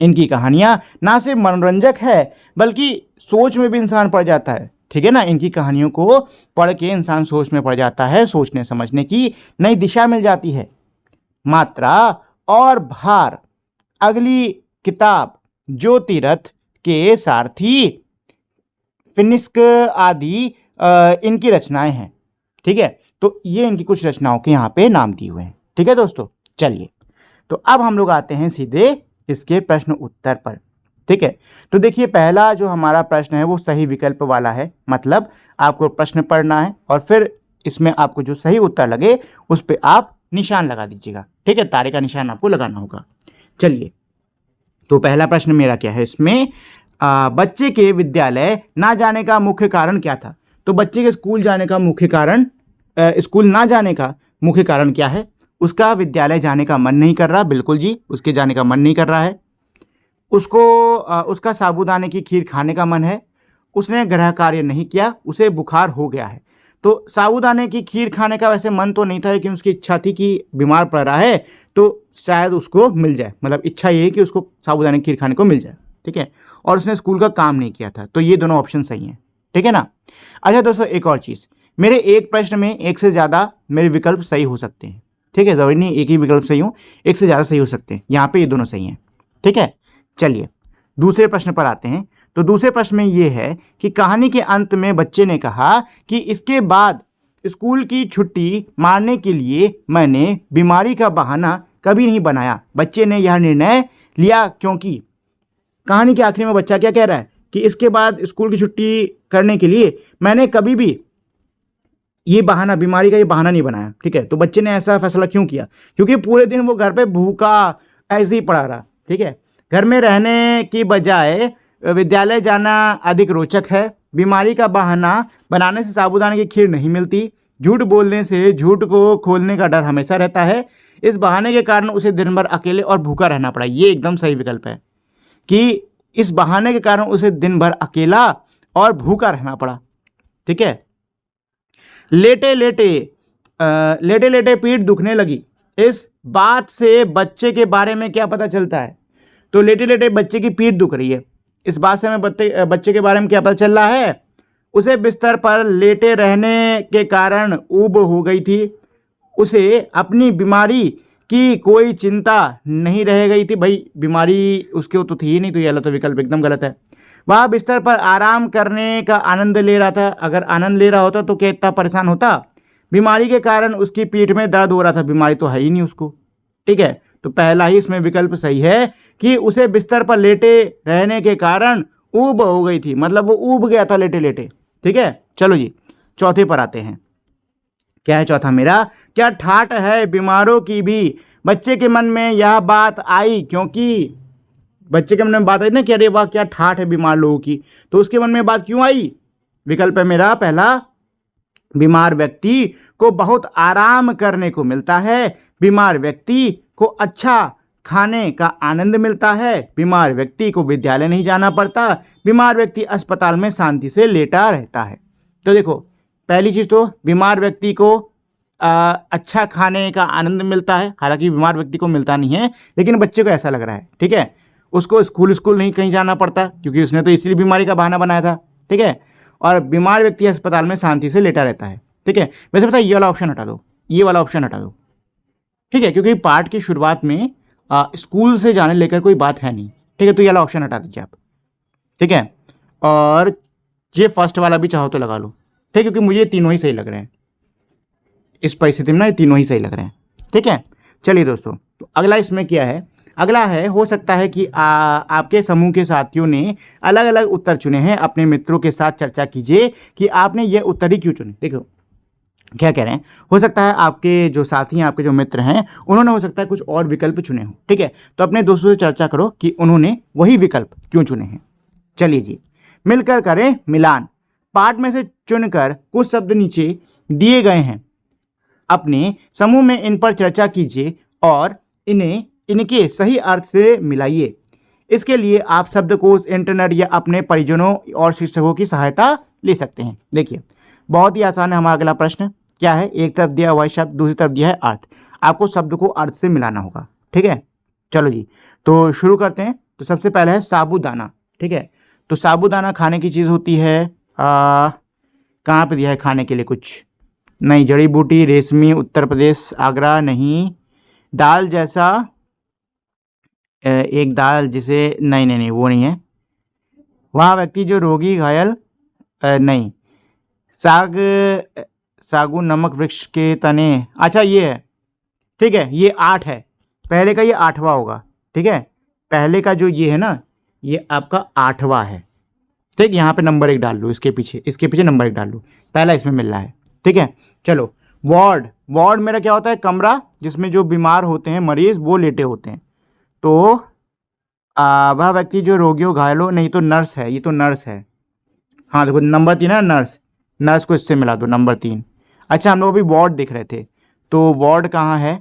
इनकी कहानियाँ ना सिर्फ मनोरंजक है बल्कि सोच में भी इंसान पड़ जाता है। ठीक है ना, इनकी कहानियों को पढ़ के इंसान सोच में पड़ जाता है, सोचने समझने की नई दिशा मिल जाती है। मात्रा और भार, अगली किताब ज्योतिरथ के सारथी, फिनिस्क आदि इनकी रचनाएं हैं। ठीक है, तो ये इनकी कुछ रचनाओं के यहाँ पे नाम दिए हुए हैं। ठीक है दोस्तों, चलिए तो अब हम लोग आते हैं सीधे इसके प्रश्न उत्तर पर। ठीक है, तो देखिए पहला जो हमारा प्रश्न है वो सही विकल्प वाला है। मतलब आपको प्रश्न पढ़ना है और फिर इसमें आपको जो सही उत्तर लगे उस पर आप निशान लगा दीजिएगा। ठीक है, तारे का निशान आपको लगाना होगा। चलिए, तो पहला प्रश्न मेरा क्या है इसमें, बच्चे के विद्यालय ना जाने का मुख्य कारण क्या था। तो बच्चे के स्कूल जाने का मुख्य कारण, स्कूल ना जाने का मुख्य कारण क्या है, उसका विद्यालय जाने का मन नहीं कर रहा। बिल्कुल जी, उसके जाने का मन नहीं कर रहा है। उसको उसका साबूदाने की खीर खाने का मन है। उसने गृह कार्य नहीं किया, उसे बुखार हो गया है। तो साबूदाने की खीर खाने का वैसे मन तो नहीं था, लेकिन उसकी इच्छा थी कि बीमार पड़ रहा है तो शायद उसको मिल जाए। मतलब इच्छा ये है कि उसको साबूदाने की खीर खाने को मिल जाए। ठीक है, और उसने स्कूल का काम नहीं किया था। तो ये दोनों ऑप्शन सही हैं। ठीक है ना। अच्छा दोस्तों, एक और चीज़, मेरे एक प्रश्न में एक से ज़्यादा मेरे विकल्प सही हो सकते हैं। ठीक है, ज़रूरी नहीं एक ही विकल्प सही हो, एक से ज़्यादा सही हो सकते हैं। यहाँ पे ये दोनों सही हैं। ठीक है, चलिए दूसरे प्रश्न पर आते हैं। तो दूसरे प्रश्न में ये है कि कहानी के अंत में बच्चे ने कहा कि इसके बाद स्कूल की छुट्टी मारने के लिए मैंने बीमारी का बहाना कभी नहीं बनाया। बच्चे ने यह निर्णय लिया क्योंकि, कहानी के आखिरी में बच्चा क्या कह रहा है कि इसके बाद स्कूल की छुट्टी करने के लिए मैंने कभी भी ये बहाना, बीमारी का ये बहाना नहीं बनाया। ठीक है, तो बच्चे ने ऐसा फैसला क्यों किया, क्योंकि पूरे दिन वो घर पे भूखा ऐसे ही पड़ा रहा। ठीक है, घर में रहने की बजाय विद्यालय जाना अधिक रोचक है। बीमारी का बहाना बनाने से साबूदाने की खीर नहीं मिलती। झूठ बोलने से झूठ को खोलने का डर हमेशा रहता है। इस बहाने के कारण उसे दिन भर अकेले और भूखा रहना पड़ा। ये एकदम सही विकल्प है कि इस बहाने के कारण उसे दिन भर अकेला और भूखा रहना पड़ा। ठीक है, लेटे लेटे पीठ दुखने लगी। इस बात से बच्चे के बारे में क्या पता चलता है। तो लेटे लेटे बच्चे की पीठ दुख रही है, इस बात से हमें बच्चे के बारे में क्या पता चल रहा है, उसे बिस्तर पर लेटे रहने के कारण ऊब हो गई थी। उसे अपनी बीमारी की कोई चिंता नहीं रह गई थी। भाई बीमारी उसके तो थी ही नहीं, तो यह तो विकल्प एकदम गलत है। वह बिस्तर पर आराम करने का आनंद ले रहा था। अगर आनंद ले रहा होता तो क्या इतना परेशान होता। बीमारी के कारण उसकी पीठ में दर्द हो रहा था, बीमारी तो है ही नहीं उसको। ठीक है, तो पहला ही इसमें विकल्प सही है कि उसे बिस्तर पर लेटे रहने के कारण ऊब हो गई थी। मतलब वो ऊब गया था लेटे लेटे। ठीक है, चलो जी चौथे पर आते हैं। क्या है चौथा मेरा, क्या ठाठ है बीमारों की भी। बच्चे के मन में यह बात आई क्योंकि बच्चे के मन में बात आई ना कि अरे वाह क्या ठाठ है बीमार लोगों की, तो उसके मन में बात क्यों आई। विकल्प है मेरा पहला, बीमार व्यक्ति को बहुत आराम करने को मिलता है। बीमार व्यक्ति को अच्छा खाने का आनंद मिलता है। बीमार व्यक्ति को विद्यालय नहीं जाना पड़ता। बीमार व्यक्ति अस्पताल में शांति से लेटा रहता है। तो देखो पहली चीज़ तो बीमार व्यक्ति को अच्छा खाने का आनंद मिलता है। हालांकि बीमार व्यक्ति को मिलता नहीं है, लेकिन बच्चे को ऐसा लग रहा है। ठीक है, उसको स्कूल नहीं कहीं जाना पड़ता क्योंकि उसने तो इसलिए बीमारी का बहाना बनाया था। ठीक है, और बीमार व्यक्ति अस्पताल में शांति से लेटा रहता है। ठीक है, वैसे पता है ये वाला ऑप्शन हटा दो, ये वाला ऑप्शन हटा दो। ठीक है, क्योंकि पाठ की शुरुआत में स्कूल से जाने लेकर कोई बात है नहीं। ठीक है, तो ये वाला ऑप्शन हटा दीजिए आप, ठीक है। और ये फर्स्ट वाला भी चाहो तो लगा लो, ठीक है, क्योंकि मुझे तीनों ही सही लग रहे हैं इस परिस्थिति में ना, ये तीनों ही सही लग रहे हैं, ठीक है। चलिए दोस्तों, तो अगला इसमें क्या है, अगला है, हो सकता है कि आपके समूह के साथियों ने अलग अलग उत्तर चुने हैं। अपने मित्रों के साथ चर्चा कीजिए कि आपने ये उत्तर ही क्यों चुने। देखो क्या कह रहे हैं, हो सकता है आपके जो साथी हैं, आपके जो मित्र हैं, उन्होंने हो सकता है कुछ और विकल्प चुने हों, ठीक है। तो अपने दोस्तों से चर्चा करो कि उन्होंने वही विकल्प क्यों चुने हैं। चलिए जी, मिलकर करें मिलान। पाठ में से चुनकर कुछ शब्द नीचे दिए गए हैं, अपने समूह में इन पर चर्चा कीजिए और इन्हें इनके सही अर्थ से मिलाइए। इसके लिए आप शब्दकोश, इंटरनेट या अपने परिजनों और शिक्षकों की सहायता ले सकते हैं। देखिए बहुत ही आसान है हमारा अगला प्रश्न। क्या है, एक तरफ दिया हुआ है शब्द, दूसरी तरफ दिया है अर्थ, आपको शब्द को अर्थ से मिलाना होगा, ठीक है। चलो जी, तो शुरू करते हैं। तो सबसे पहले है साबूदाना, ठीक है। तो साबूदाना खाने की चीज़ होती है, कहाँ पे दिया है खाने के लिए, कुछ नहीं, जड़ी बूटी, रेशमी, उत्तर प्रदेश, आगरा नहीं, दाल जैसा, एक दाल जिसे, नहीं नहीं नहीं वो नहीं है, वह व्यक्ति जो रोगी, घायल, नहीं, साग, सागु, नमक, वृक्ष के तने, अच्छा ये है, ठीक है, ये 8 है, पहले का ये 8वां होगा, ठीक है। पहले का जो ये है ना, ये आपका 8वां है, ठीक। यहाँ पे नंबर 1 डाल लो, इसके पीछे नंबर 1 डाल लो, पहला इसमें मिल रहा है, ठीक है। चलो, वार्ड, वार्ड मेरा क्या होता है, कमरा जिसमें जो बीमार होते हैं मरीज वो लेटे होते हैं। तो वह व्यक्ति जो रोगियों, घायलों, नहीं तो नर्स है, ये तो नर्स है, हाँ देखो नंबर 3 है नर्स, नर्स को इससे मिला दो, नंबर 3। अच्छा, हम लोग अभी वार्ड देख रहे थे, तो वार्ड कहाँ है,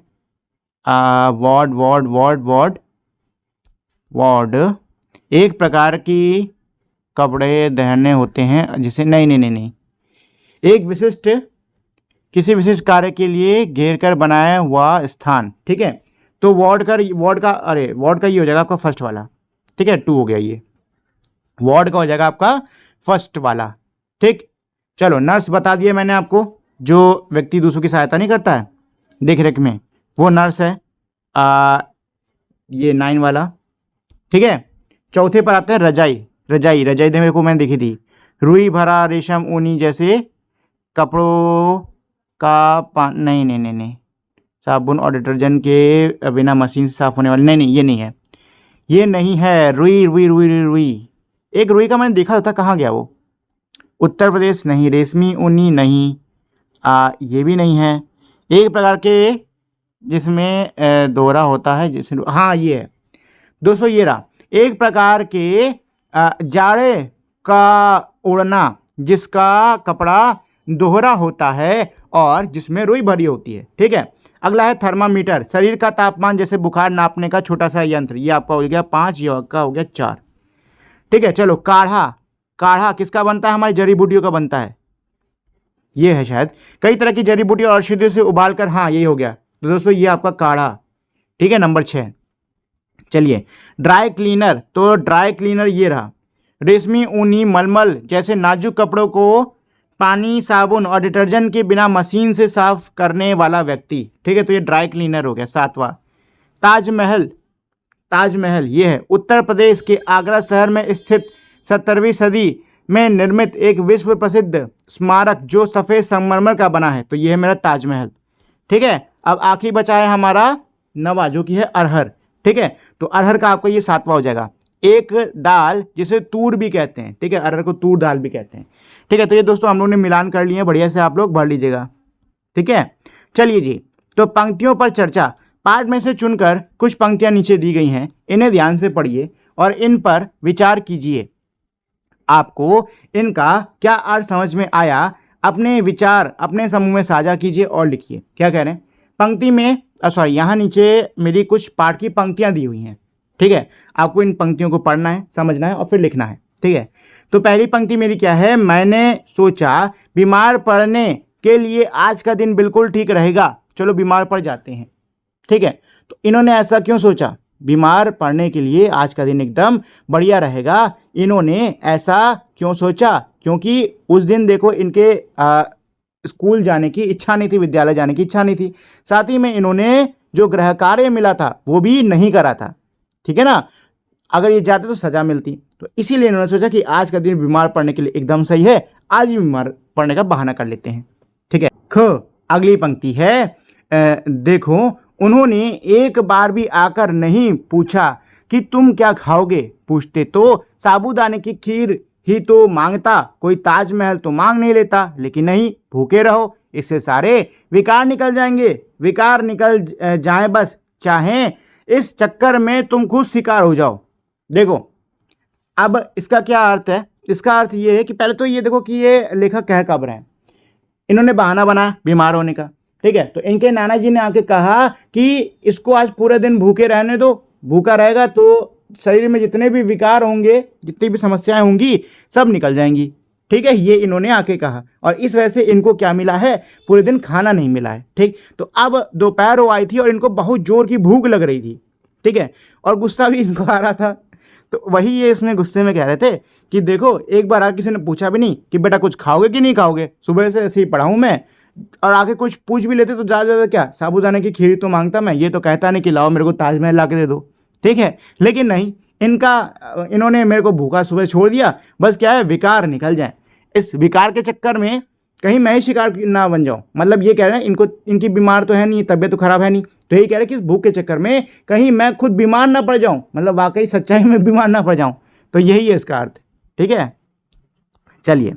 ward ward ward ward ward एक प्रकार की कपड़े दहने होते हैं जिसे, नहीं नहीं नहीं नहीं, एक विशिष्ट, किसी विशिष्ट कार्य के लिए घेर कर बनाया हुआ स्थान, ठीक है। तो वार्ड का ये हो जाएगा आपका फर्स्ट वाला, ठीक है, 2 हो गया, ये वार्ड का हो जाएगा आपका फर्स्ट वाला, ठीक। चलो, नर्स बता दिया मैंने आपको, जो व्यक्ति दूसरों की सहायता नहीं करता है देख रेख में, वो नर्स है, ये 9 वाला, ठीक है। चौथे पर आते हैं रजाई, रजाई, रजाई देखो मैंने देखी थी, रुई भरा, रेशम, ऊनी जैसे कपड़ों का नहीं नहीं नहीं नहीं, साबुन और डिटर्जेंट के बिना मशीन से साफ होने वाली, नहीं नहीं ये नहीं है, ये नहीं है, रुई रुई रुई रुई रुई, एक रुई का मैंने देखा था, कहाँ गया वो, उत्तर प्रदेश नहीं, रेशमी, ऊनी नहीं, ये भी नहीं है, एक प्रकार के जिसमें दोहरा होता है, जिसमें, हाँ ये है दोस्तों, ये रहा, एक प्रकार के जाड़े का ओढ़ना जिसका कपड़ा दोहरा होता है और जिसमें रुई भरी होती है, ठीक है। अगला है थर्मामीटर, शरीर का तापमान जैसे बुखार नापने का छोटा सा यंत्र, ये आपका हो गया 5, ये आपका हो गया 4, ठीक है। चलो, काढ़ा, काढ़ा किसका बनता है, हमारी जड़ी बूटियों का बनता है, ये है शायद, कई तरह की जड़ी बूटी और औषधियों से उबाल कर, हाँ यही हो गया, तो दोस्तों ये आपका काढ़ा, ठीक है, नंबर 6। चलिए, ड्राई क्लीनर, तो ड्राई क्लीनर ये रहा, रेशमी, ऊनी, मलमल जैसे नाजुक कपड़ों को पानी, साबुन और डिटर्जेंट के बिना मशीन से साफ करने वाला व्यक्ति, ठीक है, तो ये ड्राई क्लीनर हो गया 7वां। ताजमहल, ताजमहल ये है उत्तर प्रदेश के आगरा शहर में स्थित 17वीं सदी में निर्मित एक विश्व प्रसिद्ध स्मारक जो सफ़ेद संगमरमर का बना है, तो ये है मेरा ताजमहल, ठीक है। अब आखिरी बचा है हमारा 9वां, जो कि है अरहर, ठीक है। तो अरहर का आपको ये 7वां हो जाएगा, एक दाल जिसे तूर भी कहते हैं, ठीक है, अरहर को तूर दाल भी कहते हैं, ठीक है। तो ये दोस्तों हम लोगों ने मिलान कर लिए हैं, बढ़िया से आप लोग भर लीजिएगा, ठीक है। चलिए जी, तो पंक्तियों पर चर्चा, पाठ में से चुनकर कुछ पंक्तियां नीचे दी गई हैं, इन्हें ध्यान से पढ़िए और इन पर विचार कीजिए, आपको इनका क्या अर्थ समझ में आया, अपने विचार अपने समूह में साझा कीजिए और लिखिए। क्या कह रहे हैं, पंक्ति में सॉरी, यहाँ नीचे मेरी कुछ पाठ की पंक्तियाँ दी हुई हैं, ठीक है। आपको इन पंक्तियों को पढ़ना है, समझना है और फिर लिखना है, ठीक है। तो पहली पंक्ति मेरी क्या है, मैंने सोचा बीमार पड़ने के लिए आज का दिन बिल्कुल ठीक रहेगा, चलो बीमार पड़ जाते हैं, ठीक है। तो इन्होंने ऐसा क्यों सोचा, बीमार पड़ने के लिए आज का दिन एकदम बढ़िया रहेगा, इन्होंने ऐसा क्यों सोचा, क्योंकि उस दिन देखो इनके स्कूल जाने की इच्छा नहीं थी, विद्यालय जाने की इच्छा नहीं थी, साथ ही में इन्होंने जो गृह कार्य मिला था वो भी नहीं करा था, ठीक है ना। अगर ये जाते तो सजा मिलती। तो इसीलिए इन्होंने सोचा कि आज का दिन बीमार पड़ने के लिए एकदम सही है, आज ही बीमार पड़ने का बहाना कर लेते हैं। ठीक है। अगली पंक्ति है, देखो उन्होंने एक बार भी आकर नहीं पूछा कि तुम क्या खाओगे, पूछते तो साबूदाने की खीर ही तो मांगता, कोई ताजमहल तो मांग नहीं लेता। लेकिन नहीं, भूखे रहो, इससे सारे विकार निकल जाएंगे। विकार निकल जाए बस, चाहे इस चक्कर में तुम खुद शिकार हो जाओ। देखो अब इसका क्या अर्थ है, इसका अर्थ ये है कि पहले तो ये देखो कि ये लेखक कह कब रहे हैं, इन्होंने बहाना बनाया बीमार होने का। ठीक है, तो इनके नाना जी ने आके कहा कि इसको आज पूरे दिन भूखे रहने दो, भूखा रहेगा तो शरीर में जितने भी विकार होंगे, जितनी भी समस्याएं होंगी, सब निकल जाएंगी। ठीक है, ये इन्होंने आके कहा और इस वजह से इनको क्या मिला है, पूरे दिन खाना नहीं मिला है। ठीक, तो अब दोपहर वो आई थी और इनको बहुत जोर की भूख लग रही थी। ठीक है, और गुस्सा भी इनको आ रहा था। तो वही ये इसमें गुस्से में कह रहे थे कि देखो एक बार आके किसी ने पूछा भी नहीं कि बेटा कुछ खाओगे कि नहीं खाओगे, सुबह से ऐसे ही पढ़ा हूँ मैं, और आके कुछ पूछ भी लेते तो ज़्यादा ज़्यादा क्या, साबूदाने की खीर तो मांगता मैं, ये तो कहता नहीं कि लाओ मेरे को ताजमहल ला के दे दो। ठीक है, लेकिन नहीं, इन्होंने मेरे को भूखा सुबह छोड़ दिया, बस क्या है, विकार निकल जाए। इस विकार के चक्कर में कहीं मैं ही शिकार ना बन जाऊं। मतलब ये कह रहे हैं इनको, इनकी बीमार तो है नहीं, तबीयत तो खराब है नहीं, तो यही कह रहे हैं कि इस भूख के चक्कर में कहीं मैं खुद बीमार ना पड़ जाऊं, मतलब वाकई सच्चाई में बीमार ना पड़ जाऊं। तो यही है इसका अर्थ। ठीक है, चलिए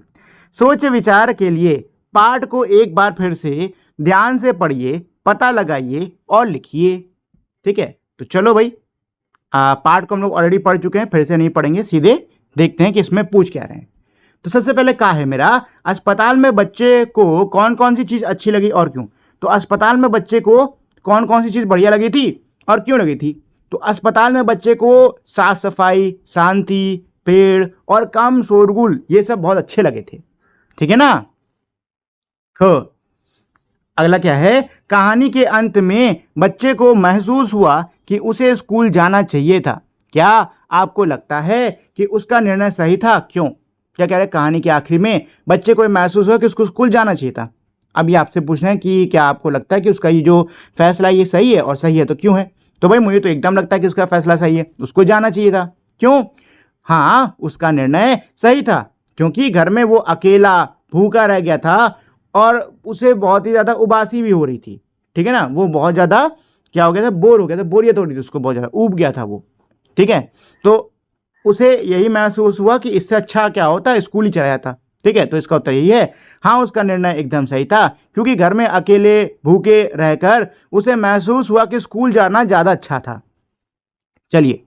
सोच विचार के लिए पाठ को एक बार फिर से ध्यान से पढ़िए, पता लगाइए और लिखिए। ठीक है, तो चलो भाई, पाठ को हम लोग ऑलरेडी पढ़ चुके हैं, फिर से नहीं पढ़ेंगे, सीधे देखते हैं कि इसमें पूछ क्या रहे हैं। तो सबसे पहले क्या है मेरा, अस्पताल में बच्चे को कौन कौन सी चीज़ अच्छी लगी और क्यों। तो अस्पताल में बच्चे को कौन कौन सी चीज़ बढ़िया लगी थी और क्यों लगी थी। तो अस्पताल में बच्चे को साफ सफाई, शांति, पेड़ और कम शोरगुल, ये सब बहुत अच्छे लगे थे। ठीक है ना। अगला क्या है, कहानी के अंत में बच्चे को महसूस हुआ कि उसे स्कूल जाना चाहिए था। क्या आपको लगता है कि उसका निर्णय सही था, क्यों। क्या कह रहे हैं, कहानी के आखिर में बच्चे को महसूस हुआ कि उसको स्कूल जाना चाहिए था। अब ये आपसे पूछ रहे हैं कि क्या आपको लगता है कि उसका ये जो फैसला ये सही है, और सही है तो क्यों है। तो भाई मुझे तो एकदम लगता है कि उसका फैसला सही है, उसको जाना चाहिए था। क्यों। हाँ, उसका निर्णय सही था, क्योंकि घर में वो अकेला भूखा रह गया था और उसे बहुत ही ज़्यादा उबासी भी हो रही थी। ठीक है ना, वो बहुत ज़्यादा क्या हो गया था, बोर हो गया था, बोरियत हो रही थी उसको, बहुत ज़्यादा ऊब गया था वो। ठीक है, तो उसे यही महसूस हुआ कि इससे अच्छा क्या होता, स्कूल ही चला जाता। ठीक है, तो इसका उत्तर यही है, हाँ उसका निर्णय एकदम सही था, क्योंकि घर में अकेले भूखे रहकर उसे महसूस हुआ कि स्कूल जाना ज़्यादा अच्छा था। चलिए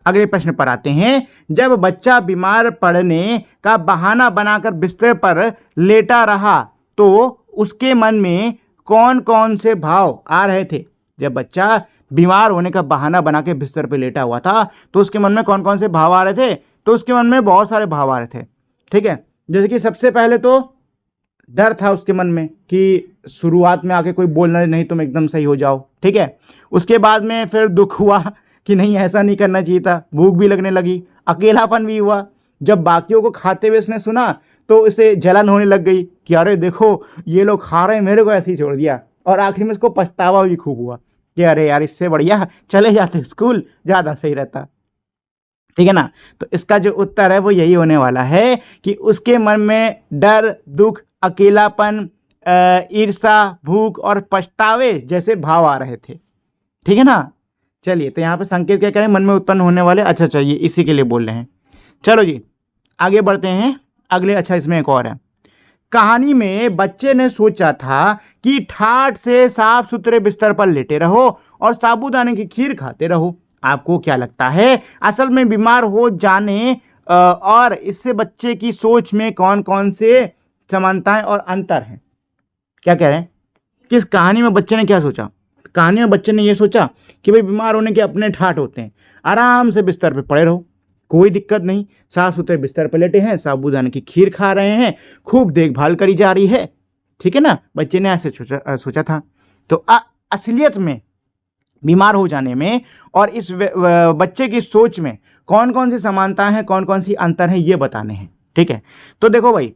अगले प्रश्न पर आते हैं। जब बच्चा बीमार पड़ने का बहाना बनाकर बिस्तर पर लेटा रहा तो उसके मन में कौन कौन से भाव आ रहे थे। जब बच्चा बीमार होने का बहाना बना के बिस्तर पर लेटा हुआ था तो उसके मन में कौन कौन से भाव आ रहे थे। तो उसके मन में बहुत सारे भाव आ रहे थे। ठीक है, जैसे कि सबसे पहले तो डर था उसके मन में कि शुरुआत में आके कोई बोलना नहीं तुम एकदम सही हो जाओ। ठीक है, उसके बाद में फिर दुख हुआ कि नहीं ऐसा नहीं करना चाहिए था, भूख भी लगने लगी, अकेलापन भी हुआ। जब बाकियों को खाते हुए इसने सुना तो उसे जलन होने लग गई कि अरे देखो ये लोग खा रहे हैं, मेरे को ऐसे ही छोड़ दिया। और आखिर में इसको पछतावा भी खूब हुआ कि अरे यार इससे बढ़िया चले जाते स्कूल, ज़्यादा सही रहता। ठीक है ना, तो इसका जो उत्तर है वो यही होने वाला है कि उसके मन में डर, दुख, अकेलापन, ईर्ष्या, भूख और पछतावे जैसे भाव आ रहे थे। ठीक है ना। चलिए, तो यहाँ पे संकेत क्या करें, मन में उत्पन्न होने वाले। अच्छा चाहिए, इसी के लिए बोल रहे हैं। चलो जी आगे बढ़ते हैं अगले। अच्छा इसमें एक और है, कहानी में बच्चे ने सोचा था कि ठाठ से साफ सुथरे बिस्तर पर लेटे रहो और साबूदाने की खीर खाते रहो। आपको क्या लगता है असल में बीमार हो जाने और इससे बच्चे की सोच में कौन कौन से समानताएं और अंतर हैं। क्या कह रहे हैं, किस कहानी में बच्चे ने क्या सोचा। कहानी में बच्चे ने ये सोचा कि भाई बीमार होने के अपने ठाठ होते हैं, आराम से बिस्तर पे पड़े रहो, कोई दिक्कत नहीं, साफ सुथरे बिस्तर पर लेटे हैं, साबूदाने की खीर खा रहे हैं, खूब देखभाल करी जा रही है। ठीक है ना, बच्चे ने ऐसे सोचा था। तो असलियत में बीमार हो जाने में और इस बच्चे की सोच में कौन कौन सी समानताएं हैं, कौन कौन सी अंतर हैं, ये बताने हैं। ठीक है, तो देखो भाई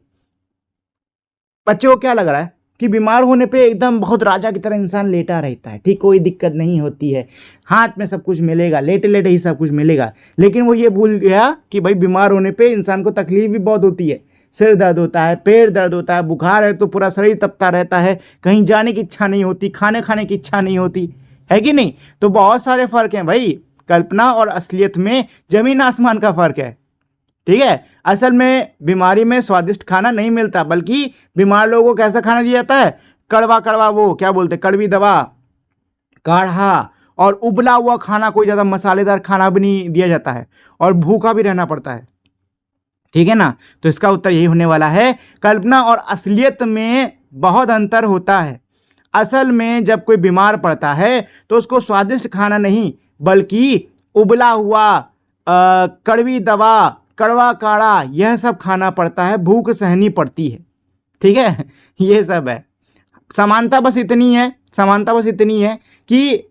बच्चे को क्या लग रहा है कि बीमार होने पे एकदम बहुत राजा की तरह इंसान लेटा रहता है, ठीक, कोई दिक्कत नहीं होती है, हाथ में सब कुछ मिलेगा, लेटे लेटे ही सब कुछ मिलेगा। लेकिन वो ये भूल गया कि भाई बीमार होने पे इंसान को तकलीफ भी बहुत होती है, सिर दर्द होता है, पैर दर्द होता है, बुखार है तो पूरा शरीर तपता रहता है, कहीं जाने की इच्छा नहीं होती, खाने खाने की इच्छा नहीं होती है कि नहीं। तो बहुत सारे फ़र्क हैं भाई, कल्पना और असलियत में ज़मीन आसमान का फ़र्क है, ठीक है। असल में बीमारी में स्वादिष्ट खाना नहीं मिलता, बल्कि बीमार लोगों को कैसा खाना दिया जाता है, कड़वा कड़वा, वो क्या बोलते हैं, कड़वी दवा, काढ़ा और उबला हुआ खाना, कोई ज़्यादा मसालेदार खाना भी नहीं दिया जाता है, और भूखा भी रहना पड़ता है, ठीक है ना। तो इसका उत्तर यही होने वाला है, कल्पना और असलियत में बहुत अंतर होता है। असल में जब कोई बीमार पड़ता है तो उसको स्वादिष्ट खाना नहीं, बल्कि उबला हुआ, कड़वी दवा, कड़वा काढ़ा, यह सब खाना पड़ता है, भूख सहनी पड़ती है, ठीक है। ये सब है, समानता बस इतनी है, समानता बस इतनी है कि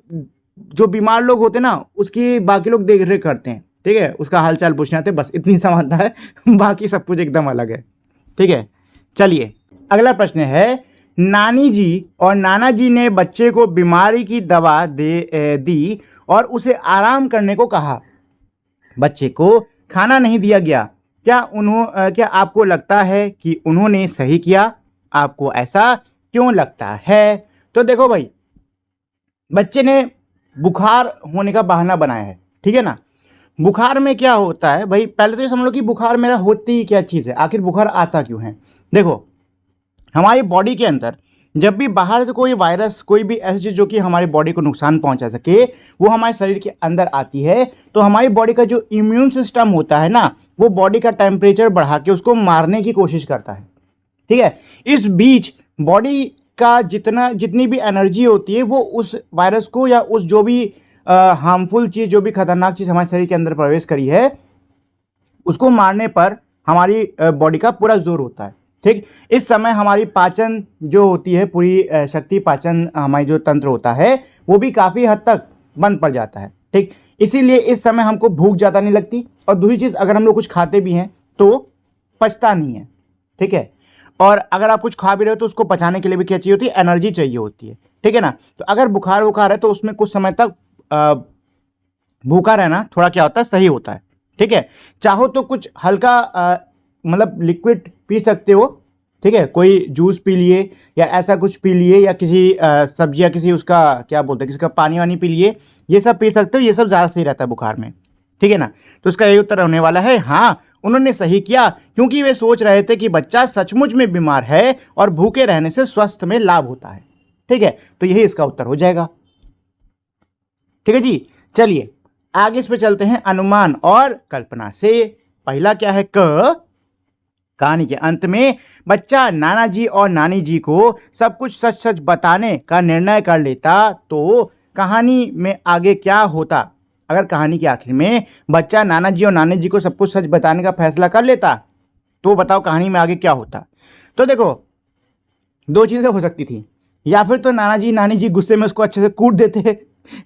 जो बीमार लोग होते हैं ना, उसकी बाकी लोग देख रेख करते हैं, ठीक है, उसका हालचाल पूछने आते हैं, बस इतनी समानता है, बाकी सब कुछ एकदम अलग है, ठीक है। चलिए अगला प्रश्न है, नानी जी और नाना जी ने बच्चे को बीमारी की दवा दी और उसे आराम करने को कहा। बच्चे को खाना नहीं दिया गया, क्या आपको लगता है कि उन्होंने सही किया? आपको ऐसा क्यों लगता है? तो देखो भाई, बच्चे ने बुखार होने का बहाना बनाया है, ठीक है ना। बुखार में क्या होता है भाई, पहले तो ये समझ लो कि बुखार मेरा होती ही क्या चीज़ है, आखिर बुखार आता क्यों है। देखो, हमारी बॉडी के अंदर जब भी बाहर से कोई वायरस, कोई भी ऐसी चीज़ जो कि हमारी बॉडी को नुकसान पहुंचा सके, वो हमारे शरीर के अंदर आती है, तो हमारी बॉडी का जो इम्यून सिस्टम होता है ना, वो बॉडी का टेम्परेचर बढ़ा के उसको मारने की कोशिश करता है, ठीक है। इस बीच बॉडी का जितनी भी एनर्जी होती है, वो उस वायरस को या उस जो भी हार्मफुल चीज़, जो भी खतरनाक चीज़ हमारे शरीर के अंदर प्रवेश करी है, उसको मारने पर हमारी बॉडी का पूरा जोर होता है, ठीक। इस समय हमारी पाचन जो होती है, पूरी शक्ति पाचन, हमारी जो तंत्र होता है, वो भी काफ़ी हद तक बंद पड़ जाता है, ठीक। इसीलिए इस समय हमको भूख ज़्यादा नहीं लगती, और दूसरी चीज़, अगर हम लोग कुछ खाते भी हैं तो पचता नहीं है, ठीक है। और अगर आप कुछ खा भी रहे हो तो उसको पचाने के लिए भी क्या चाहिए होती है, एनर्जी चाहिए होती है, ठीक है ना। तो अगर बुखार है तो उसमें कुछ समय तक भूखा रहना थोड़ा क्या होता है, सही होता है, ठीक है। चाहो तो कुछ हल्का मतलब लिक्विड पी सकते हो, ठीक है, कोई जूस पी लिए या ऐसा कुछ पी लिए, या किसी सब्जी या किसी उसका क्या बोलते हैं, किसी का पानी वानी पी लिए, ये सब पी सकते हो, ये सब ज़्यादा सही रहता है बुखार में, ठीक है ना। तो इसका यही उत्तर होने वाला है, हाँ, उन्होंने सही किया, क्योंकि वे सोच रहे थे कि बच्चा सचमुच में बीमार है और भूखे रहने से स्वास्थ्य में लाभ होता है, ठीक है। तो यही इसका उत्तर हो जाएगा, ठीक है जी। चलिए आगे इस पे चलते हैं, अनुमान और कल्पना से। पहला क्या है, कहानी के अंत में बच्चा नाना जी और नानी जी को सब कुछ सच सच बताने का निर्णय कर लेता तो कहानी में आगे क्या होता। अगर कहानी के आखिर में बच्चा नाना जी और नानी जी को सब कुछ सच बताने का फैसला कर लेता, तो बताओ कहानी में आगे क्या होता। तो देखो, दो चीज़ें हो सकती थी, या फिर तो नाना जी नानी जी गुस्से में उसको अच्छे से कूट देते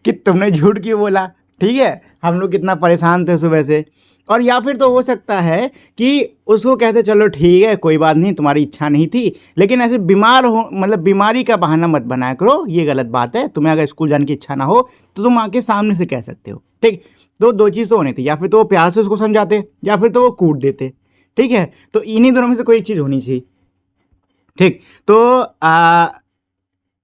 कि तुमने झूठ क्यों बोला, ठीक है, हम लोग कितना परेशान थे सुबह से। और या फिर तो हो सकता है कि उसको कहते चलो ठीक है, कोई बात नहीं, तुम्हारी इच्छा नहीं थी, लेकिन ऐसे बीमार हो, मतलब बीमारी का बहाना मत बनाया करो, ये गलत बात है, तुम्हें अगर स्कूल जाने की इच्छा ना हो तो तुम आके सामने से कह सकते हो, ठीक। तो दो चीज़ तो होनी थी, या फिर तो वो प्यार से उसको समझाते, या फिर तो वो कूट देते, ठीक है। तो इन्हीं दोनों में से कोई चीज़ होनी चाहिए, ठीक। तो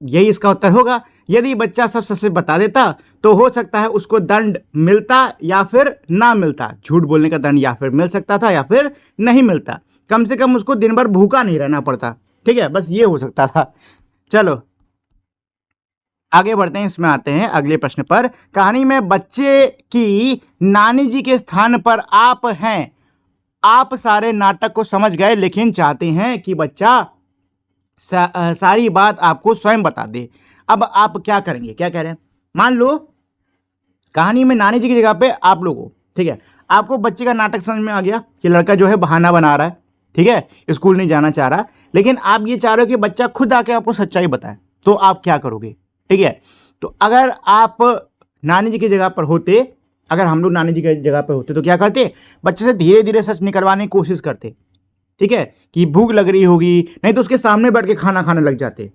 यही इसका उत्तर होगा। यदि बच्चा सब सच सच बता देता तो हो सकता है उसको दंड मिलता या फिर ना मिलता, झूठ बोलने का दंड या फिर मिल सकता था या फिर नहीं मिलता, कम से कम उसको दिन भर भूखा नहीं रहना पड़ता, ठीक है, बस ये हो सकता था। चलो आगे बढ़ते हैं, इसमें आते हैं अगले प्रश्न पर। कहानी में बच्चे की नानी जी के स्थान पर आप हैं। आप सारे नाटक को समझ गए, लेकिन चाहते हैं कि बच्चा सारी बात आपको स्वयं बता दे। अब आप क्या करेंगे, क्या कह रहे हैं, मान लो कहानी में नानी जी की जगह पे आप लोग हो, ठीक है। आपको बच्चे का नाटक समझ में आ गया कि लड़का जो है बहाना बना रहा है, ठीक है, स्कूल नहीं जाना चाह रहा, लेकिन आप ये चाह रहे हो कि बच्चा खुद आके आपको सच्चाई बताए, तो आप क्या करोगे, ठीक है। तो अगर आप नानी जी की जगह पर होते, अगर हम लोग नानी जी की जगह पर होते तो क्या करते, बच्चे से धीरे धीरे सच निकलवाने की कोशिश करते, ठीक है, कि भूख लग रही होगी, नहीं तो उसके सामने बैठ के खाना खाने लग जाते,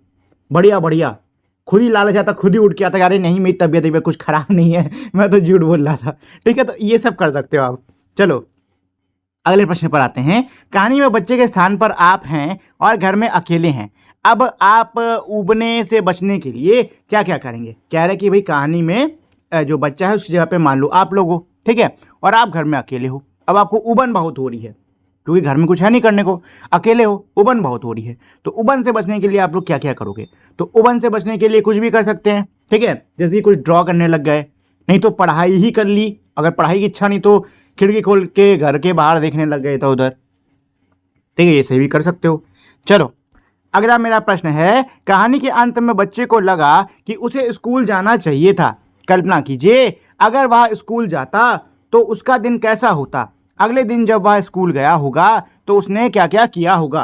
बढ़िया बढ़िया, खुद ही लालच आता, खुद ही उठ के आता, अरे नहीं मेरी तबीयत कुछ खराब नहीं है, मैं तो झूठ बोल रहा था। ठीक है, तो ये सब कर सकते हो आप। चलो अगले प्रश्न पर आते हैं। कहानी में बच्चे के स्थान पर आप हैं और घर में अकेले हैं। अब आप उबने से बचने के लिए क्या क्या करेंगे? कह रहे कि भाई कहानी में जो बच्चा है उसकी जगह पे मान लो आप लोग हो, ठीक है, और आप घर में अकेले हो। अब आपको उबन बहुत हो रही है क्योंकि घर में कुछ है नहीं करने को, अकेले हो, उबन बहुत हो रही है। तो उबन से बचने के लिए आप लोग क्या क्या करोगे? तो उबन से बचने के लिए कुछ भी कर सकते हैं, ठीक है, जैसे कि कुछ ड्रॉ करने लग गए, नहीं तो पढ़ाई ही कर ली, अगर पढ़ाई की इच्छा नहीं तो खिड़की खोल के घर के बाहर देखने लग गए तो उधर, ठीक है, ये सही भी कर सकते हो। चलो अगला मेरा प्रश्न है, कहानी के अंत में बच्चे को लगा कि उसे स्कूल जाना चाहिए था। कल्पना कीजिए अगर वह स्कूल जाता तो उसका दिन कैसा होता। अगले दिन जब वह स्कूल गया होगा तो उसने क्या क्या किया होगा।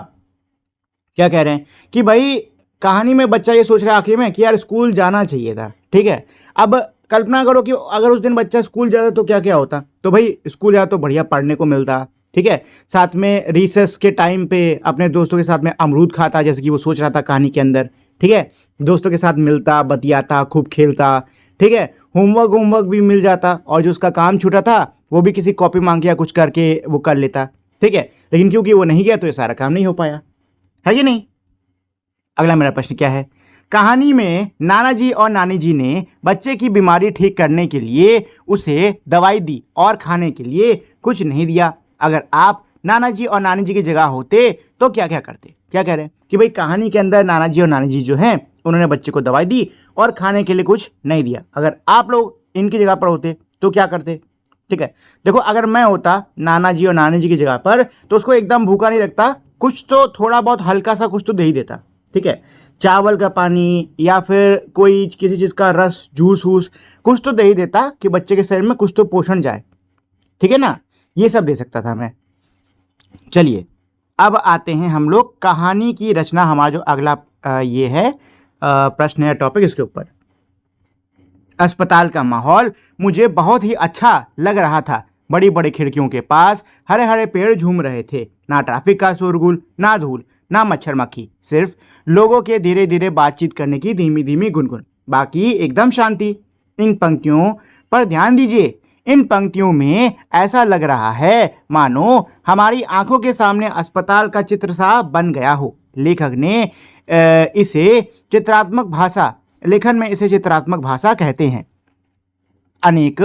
क्या कह रहे हैं कि भाई कहानी में बच्चा ये सोच रहा है आखिर में कि यार स्कूल जाना चाहिए था, ठीक है। अब कल्पना करो कि अगर उस दिन बच्चा स्कूल जाता तो क्या क्या होता। तो भाई स्कूल जाता तो बढ़िया पढ़ने को मिलता, ठीक है, साथ में रिसेस के टाइम पे अपने दोस्तों के साथ में अमरूद खाता जैसे कि वो सोच रहा था कहानी के अंदर, ठीक है, दोस्तों के साथ मिलता, बतियाता, खूब खेलता, ठीक है, होमवर्क भी मिल जाता और जो उसका काम छूटा था वो भी किसी कॉपी मांग के या कुछ करके वो कर लेता, ठीक है। लेकिन क्योंकि वो नहीं गया तो ये सारा काम नहीं हो पाया, है कि नहीं। अगला मेरा प्रश्न क्या है, कहानी में नाना जी और नानी जी ने बच्चे की बीमारी ठीक करने के लिए उसे दवाई दी और खाने के लिए कुछ नहीं दिया। अगर आप नाना जी और नानी जी की जगह होते तो क्या क्या करते। क्या कह रहे हैं कि भाई कहानी के अंदर नाना जी और नानी जी जो हैं उन्होंने बच्चे को दवाई दी और खाने के लिए कुछ नहीं दिया। अगर आप लोग इनकी जगह पर होते तो क्या करते। ठीक है, देखो अगर मैं होता नाना जी और नानी जी की जगह पर तो उसको एकदम भूखा नहीं रखता, कुछ तो थोड़ा बहुत हल्का सा कुछ तो दे ही देता, ठीक है, चावल का पानी या फिर कोई किसी चीज़ का रस, जूस वूस कुछ तो दे ही देता कि बच्चे के शरीर में कुछ तो पोषण जाए, ठीक है ना, ये सब दे सकता था मैं। चलिए अब आते हैं हम लोग कहानी की रचना, हमारा जो अगला ये है प्रश्न या टॉपिक, इसके ऊपर। अस्पताल का माहौल मुझे बहुत ही अच्छा लग रहा था। बड़ी बड़ी खिड़कियों के पास हरे हरे पेड़ झूम रहे थे। ना ट्रैफिक का शोरगुल, ना धूल, ना मच्छर मक्खी, सिर्फ लोगों के धीरे धीरे बातचीत करने की धीमी धीमी गुनगुन, बाकी एकदम शांति। इन पंक्तियों पर ध्यान दीजिए। इन पंक्तियों में ऐसा लग रहा है मानो हमारी आंखों के सामने अस्पताल का चित्र सा बन गया हो। लेखक ने इसे चित्रात्मक भाषा, लेखन में इसे चित्रात्मक भाषा कहते हैं। अनेक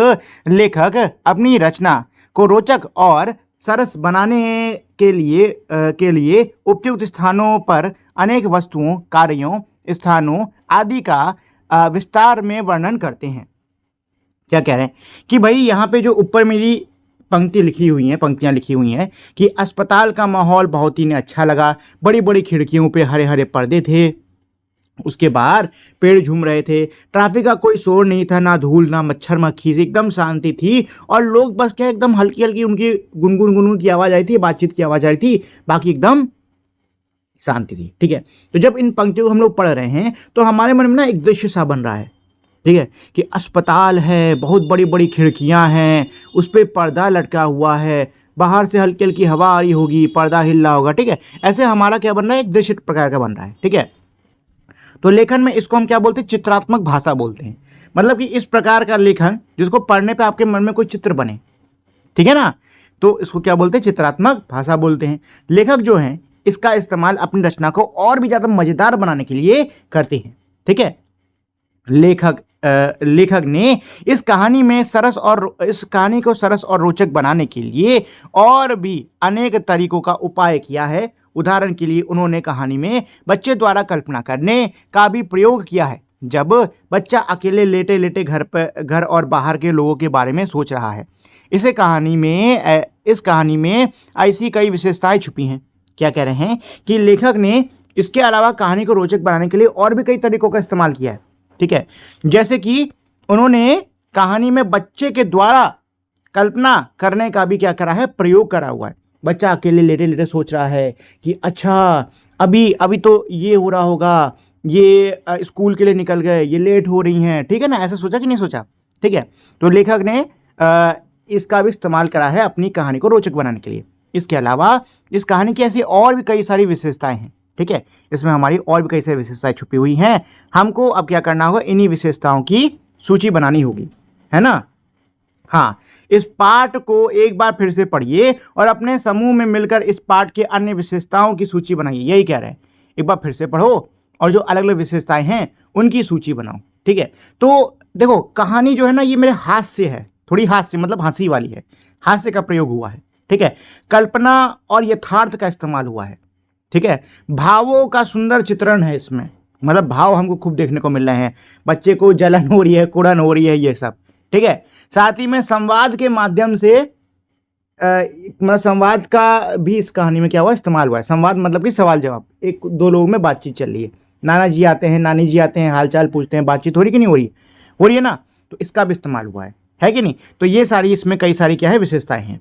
लेखक अपनी रचना को रोचक और सरस बनाने के लिए उपयुक्त स्थानों पर अनेक वस्तुओं, कार्यों, स्थानों आदि का विस्तार में वर्णन करते हैं। क्या कह रहे हैं कि भाई यहाँ पे जो ऊपर मेरी पंक्तियाँ लिखी हुई हैं कि अस्पताल का माहौल बहुत ही अच्छा लगा, बड़ी बड़ी खिड़कियों पे हरे हरे पर्दे थे, उसके बाहर पेड़ झूम रहे थे, ट्रैफिक का कोई शोर नहीं था, ना धूल ना मच्छर मक्खी, एकदम शांति थी, और लोग बस क्या एकदम हल्की हल्की उनकी गुनगुन की आवाज़ आई थी, बातचीत की आवाज़ आई थी, बाकी एकदम शांति थी। ठीक है, तो जब इन पंक्तियों को हम लोग पढ़ रहे हैं तो हमारे मन में ना एक दृश्य सा बन रहा है, ठीक है, कि अस्पताल है, बहुत बड़ी बड़ी खिड़कियां हैं, उस पर पर्दा लटका हुआ है, बाहर से हल्की हल्की हवा आ रही होगी, पर्दा हिल रहा होगा, ठीक है, ऐसे हमारा क्या बन रहा है, एक दृश्य प्रकार का बन रहा है। ठीक है, तो लेखन में इसको हम क्या बोलते हैं, चित्रात्मक भाषा बोलते हैं। मतलब कि इस प्रकार का लेखन जिसको पढ़ने पे आपके मन में कोई चित्र बने, ठीक है ना, तो इसको क्या बोलते हैं, चित्रात्मक भाषा बोलते हैं। लेखक जो हैं इसका इस्तेमाल अपनी रचना को और भी ज़्यादा मज़ेदार बनाने के लिए करते हैं। ठीक है, लेखक ने इस कहानी को सरस और रोचक बनाने के लिए और भी अनेक तरीकों का उपाय किया है। उदाहरण के लिए उन्होंने कहानी में बच्चे द्वारा कल्पना करने का भी प्रयोग किया है। जब बच्चा अकेले लेटे लेटे घर और बाहर के लोगों के बारे में सोच रहा है। इस कहानी में ऐसी कई विशेषताएं छुपी हैं। क्या कह रहे हैं कि लेखक ने इसके अलावा कहानी को रोचक बनाने के लिए और भी कई तरीकों का इस्तेमाल किया है। ठीक है, जैसे कि उन्होंने कहानी में बच्चे के द्वारा कल्पना करने का भी क्या करा है, प्रयोग करा हुआ है। बच्चा अकेले लेटे लेटे सोच रहा है कि अच्छा अभी तो ये हो रहा होगा, ये स्कूल के लिए निकल गए, ये लेट हो रही हैं, ठीक है ना, ऐसा सोचा कि नहीं सोचा। ठीक है, तो लेखक ने इसका भी इस्तेमाल करा है अपनी कहानी को रोचक बनाने के लिए। इसके अलावा इस कहानी की ऐसी और भी कई सारी विशेषताएं हैं, ठीक है, इसमें हमारी और भी कई सारी विशेषताएं छुपी हुई हैं। हमको अब क्या करना होगा, इन्हीं विशेषताओं की सूची बनानी होगी, है ना। हाँ, इस पाठ को एक बार फिर से पढ़िए और अपने समूह में मिलकर इस पाठ के अन्य विशेषताओं की सूची बनाइए। यही कह रहे हैं, एक बार फिर से पढ़ो और जो अलग अलग विशेषताएं हैं उनकी सूची बनाओ, ठीक है। तो देखो कहानी जो है ना, ये मेरे हास्य है, थोड़ी हास्य मतलब हंसी वाली है, हास्य का प्रयोग हुआ है, ठीक है। कल्पना और यथार्थ का इस्तेमाल हुआ है, ठीक है। भावों का सुंदर चित्रण है इसमें, मतलब भाव हमको खूब देखने को मिल रहे हैं, बच्चे को जलन हो रही है, कुड़न हो रही है, ये सब, ठीक है। साथ ही में संवाद के माध्यम से मतलब संवाद का भी इस कहानी में क्या हुआ, इस्तेमाल हुआ है। संवाद मतलब कि सवाल जवाब, एक दो लोगों में बातचीत चल रही है, नाना जी आते हैं, नानी जी आते हैं, हालचाल पूछते हैं, बातचीत हो रही कि नहीं हो रही है ना, तो इसका भी इस्तेमाल हुआ है कि नहीं। तो ये सारी इसमें कई सारी क्या है विशेषताएं हैं।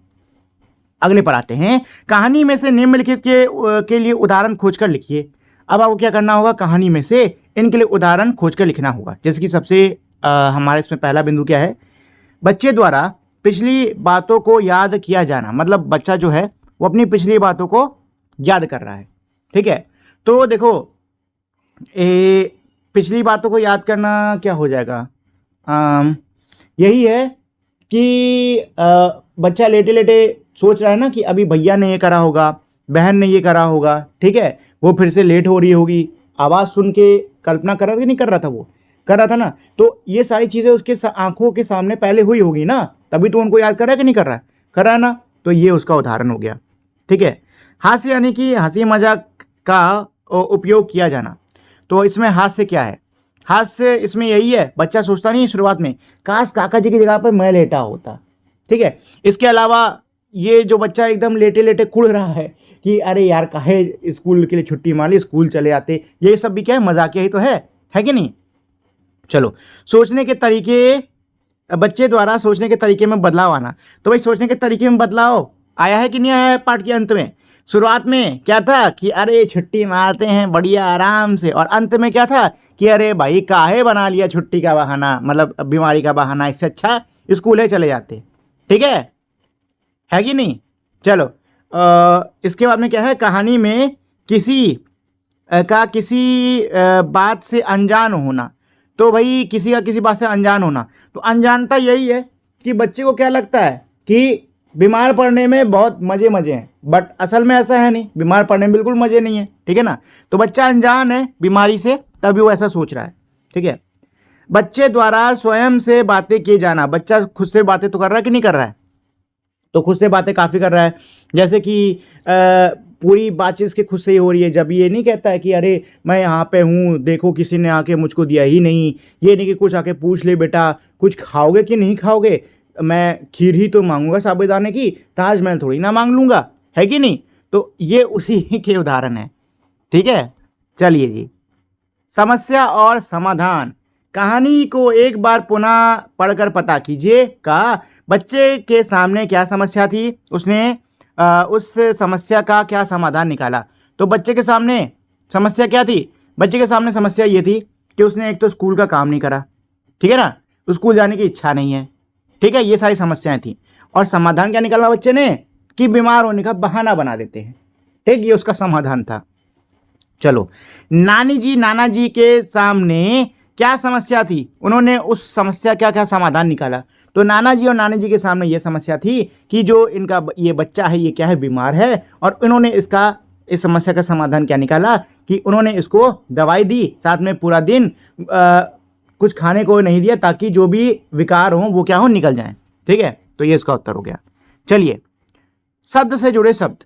अगले पर आते हैं, कहानी में से निम्नलिखित के लिए उदाहरण खोजकर लिखिए। अब आपको क्या करना होगा, कहानी में से इनके लिए उदाहरण खोजकर लिखना होगा। जैसे कि सबसे हमारे इसमें पहला बिंदु क्या है, बच्चे द्वारा पिछली बातों को याद किया जाना, मतलब बच्चा जो है वो अपनी पिछली बातों को याद कर रहा है, ठीक है। तो देखो पिछली बातों को याद करना क्या हो जाएगा, यही है कि बच्चा लेटे लेटे सोच रहा है ना कि अभी भैया ने ये करा होगा, बहन ने ये करा होगा, ठीक है, वो फिर से लेट हो रही होगी, आवाज़ सुन के कल्पना कर रहा था कि नहीं कर रहा था, वो कर रहा था ना। तो ये सारी चीज़ें उसके आंखों के सामने पहले हुई होगी ना, तभी तो उनको याद कर रहा है कि नहीं कर रहा है, कर रहा है ना। तो ये उसका उदाहरण हो गया, ठीक है। हास्य यानी कि हंसी मजाक का उपयोग किया जाना, तो इसमें हास्य क्या है, हास्य इसमें यही है, बच्चा सोचता नहीं है शुरुआत में, काश काका जी की जगह पर मैं लेटा होता, ठीक है। इसके अलावा ये जो बच्चा एकदम लेटे लेटे कुड़ रहा है कि अरे यार काहे स्कूल के लिए छुट्टी मार ली, स्कूल चले आते, ये सब भी क्या है, मजाकिया ही तो है कि नहीं। चलो, सोचने के तरीके, बच्चे द्वारा सोचने के तरीके में बदलाव आना, तो भाई सोचने के तरीके में बदलाव आया है कि नहीं आया है पाठ के अंत में। शुरुआत में क्या था कि अरे छुट्टी मारते हैं बढ़िया आराम से, और अंत में क्या था कि अरे भाई काहे बना लिया छुट्टी का बहाना, मतलब बीमारी का बहाना, इससे अच्छा स्कूल है चले जाते, ठीक है कि नहीं। चलो इसके बाद में क्या है, कहानी में किसी बात से अनजान होना, तो भाई किसी का किसी बात से अनजान होना, तो अनजानता यही है कि बच्चे को क्या लगता है कि बीमार पड़ने में बहुत मज़े हैं, बट असल में ऐसा है नहीं, बीमार पड़ने में बिल्कुल मज़े नहीं है, ठीक है ना। तो बच्चा अनजान है बीमारी से, तभी वो ऐसा सोच रहा है, ठीक है। बच्चे द्वारा स्वयं से बातें किए जाना, बच्चा खुद से बातें तो कर रहा है कि नहीं कर रहा है, तो खुद से बातें काफ़ी कर रहा है। जैसे कि पूरी बातचीत इसके खुद से ही हो रही है, जब ये नहीं कहता है कि अरे मैं यहाँ पे हूँ, देखो किसी ने आके मुझको दिया ही नहीं, ये नहीं कि कुछ आके पूछ ले बेटा कुछ खाओगे कि नहीं खाओगे, मैं खीर ही तो मांगूंगा साबूदाने की, ताजमहल थोड़ी ना मांग लूँगा, है कि नहीं। तो ये उसी के उदाहरण है, ठीक है। चलिए जी, समस्या और समाधान, कहानी को एक बार पुनः पढ़कर पता कीजिए का बच्चे के सामने क्या समस्या थी, उसने उस समस्या का क्या समाधान निकाला। तो बच्चे के सामने समस्या क्या थी, बच्चे के सामने समस्या ये थी कि उसने एक तो स्कूल का काम नहीं करा, ठीक है ना, स्कूल जाने की इच्छा नहीं है, ठीक है, ये सारी समस्याएं थी। और समाधान क्या निकाला बच्चे ने कि बीमार होने का बहाना बना देते हैं, ठीक, ये उसका समाधान था। चलो, नानी जी नाना जी के सामने क्या समस्या थी, उन्होंने उस समस्या क्या क्या समाधान निकाला। तो नाना जी और नानी जी के सामने ये समस्या थी कि जो इनका ये बच्चा है ये क्या है, बीमार है, और इन्होंने इस समस्या का समाधान क्या निकाला कि उन्होंने इसको दवाई दी, साथ में पूरा दिन कुछ खाने को नहीं दिया, ताकि जो भी विकार हो वो क्या हो, निकल जाए, ठीक है। तो ये इसका उत्तर हो गया। चलिए, शब्द से जुड़े शब्द,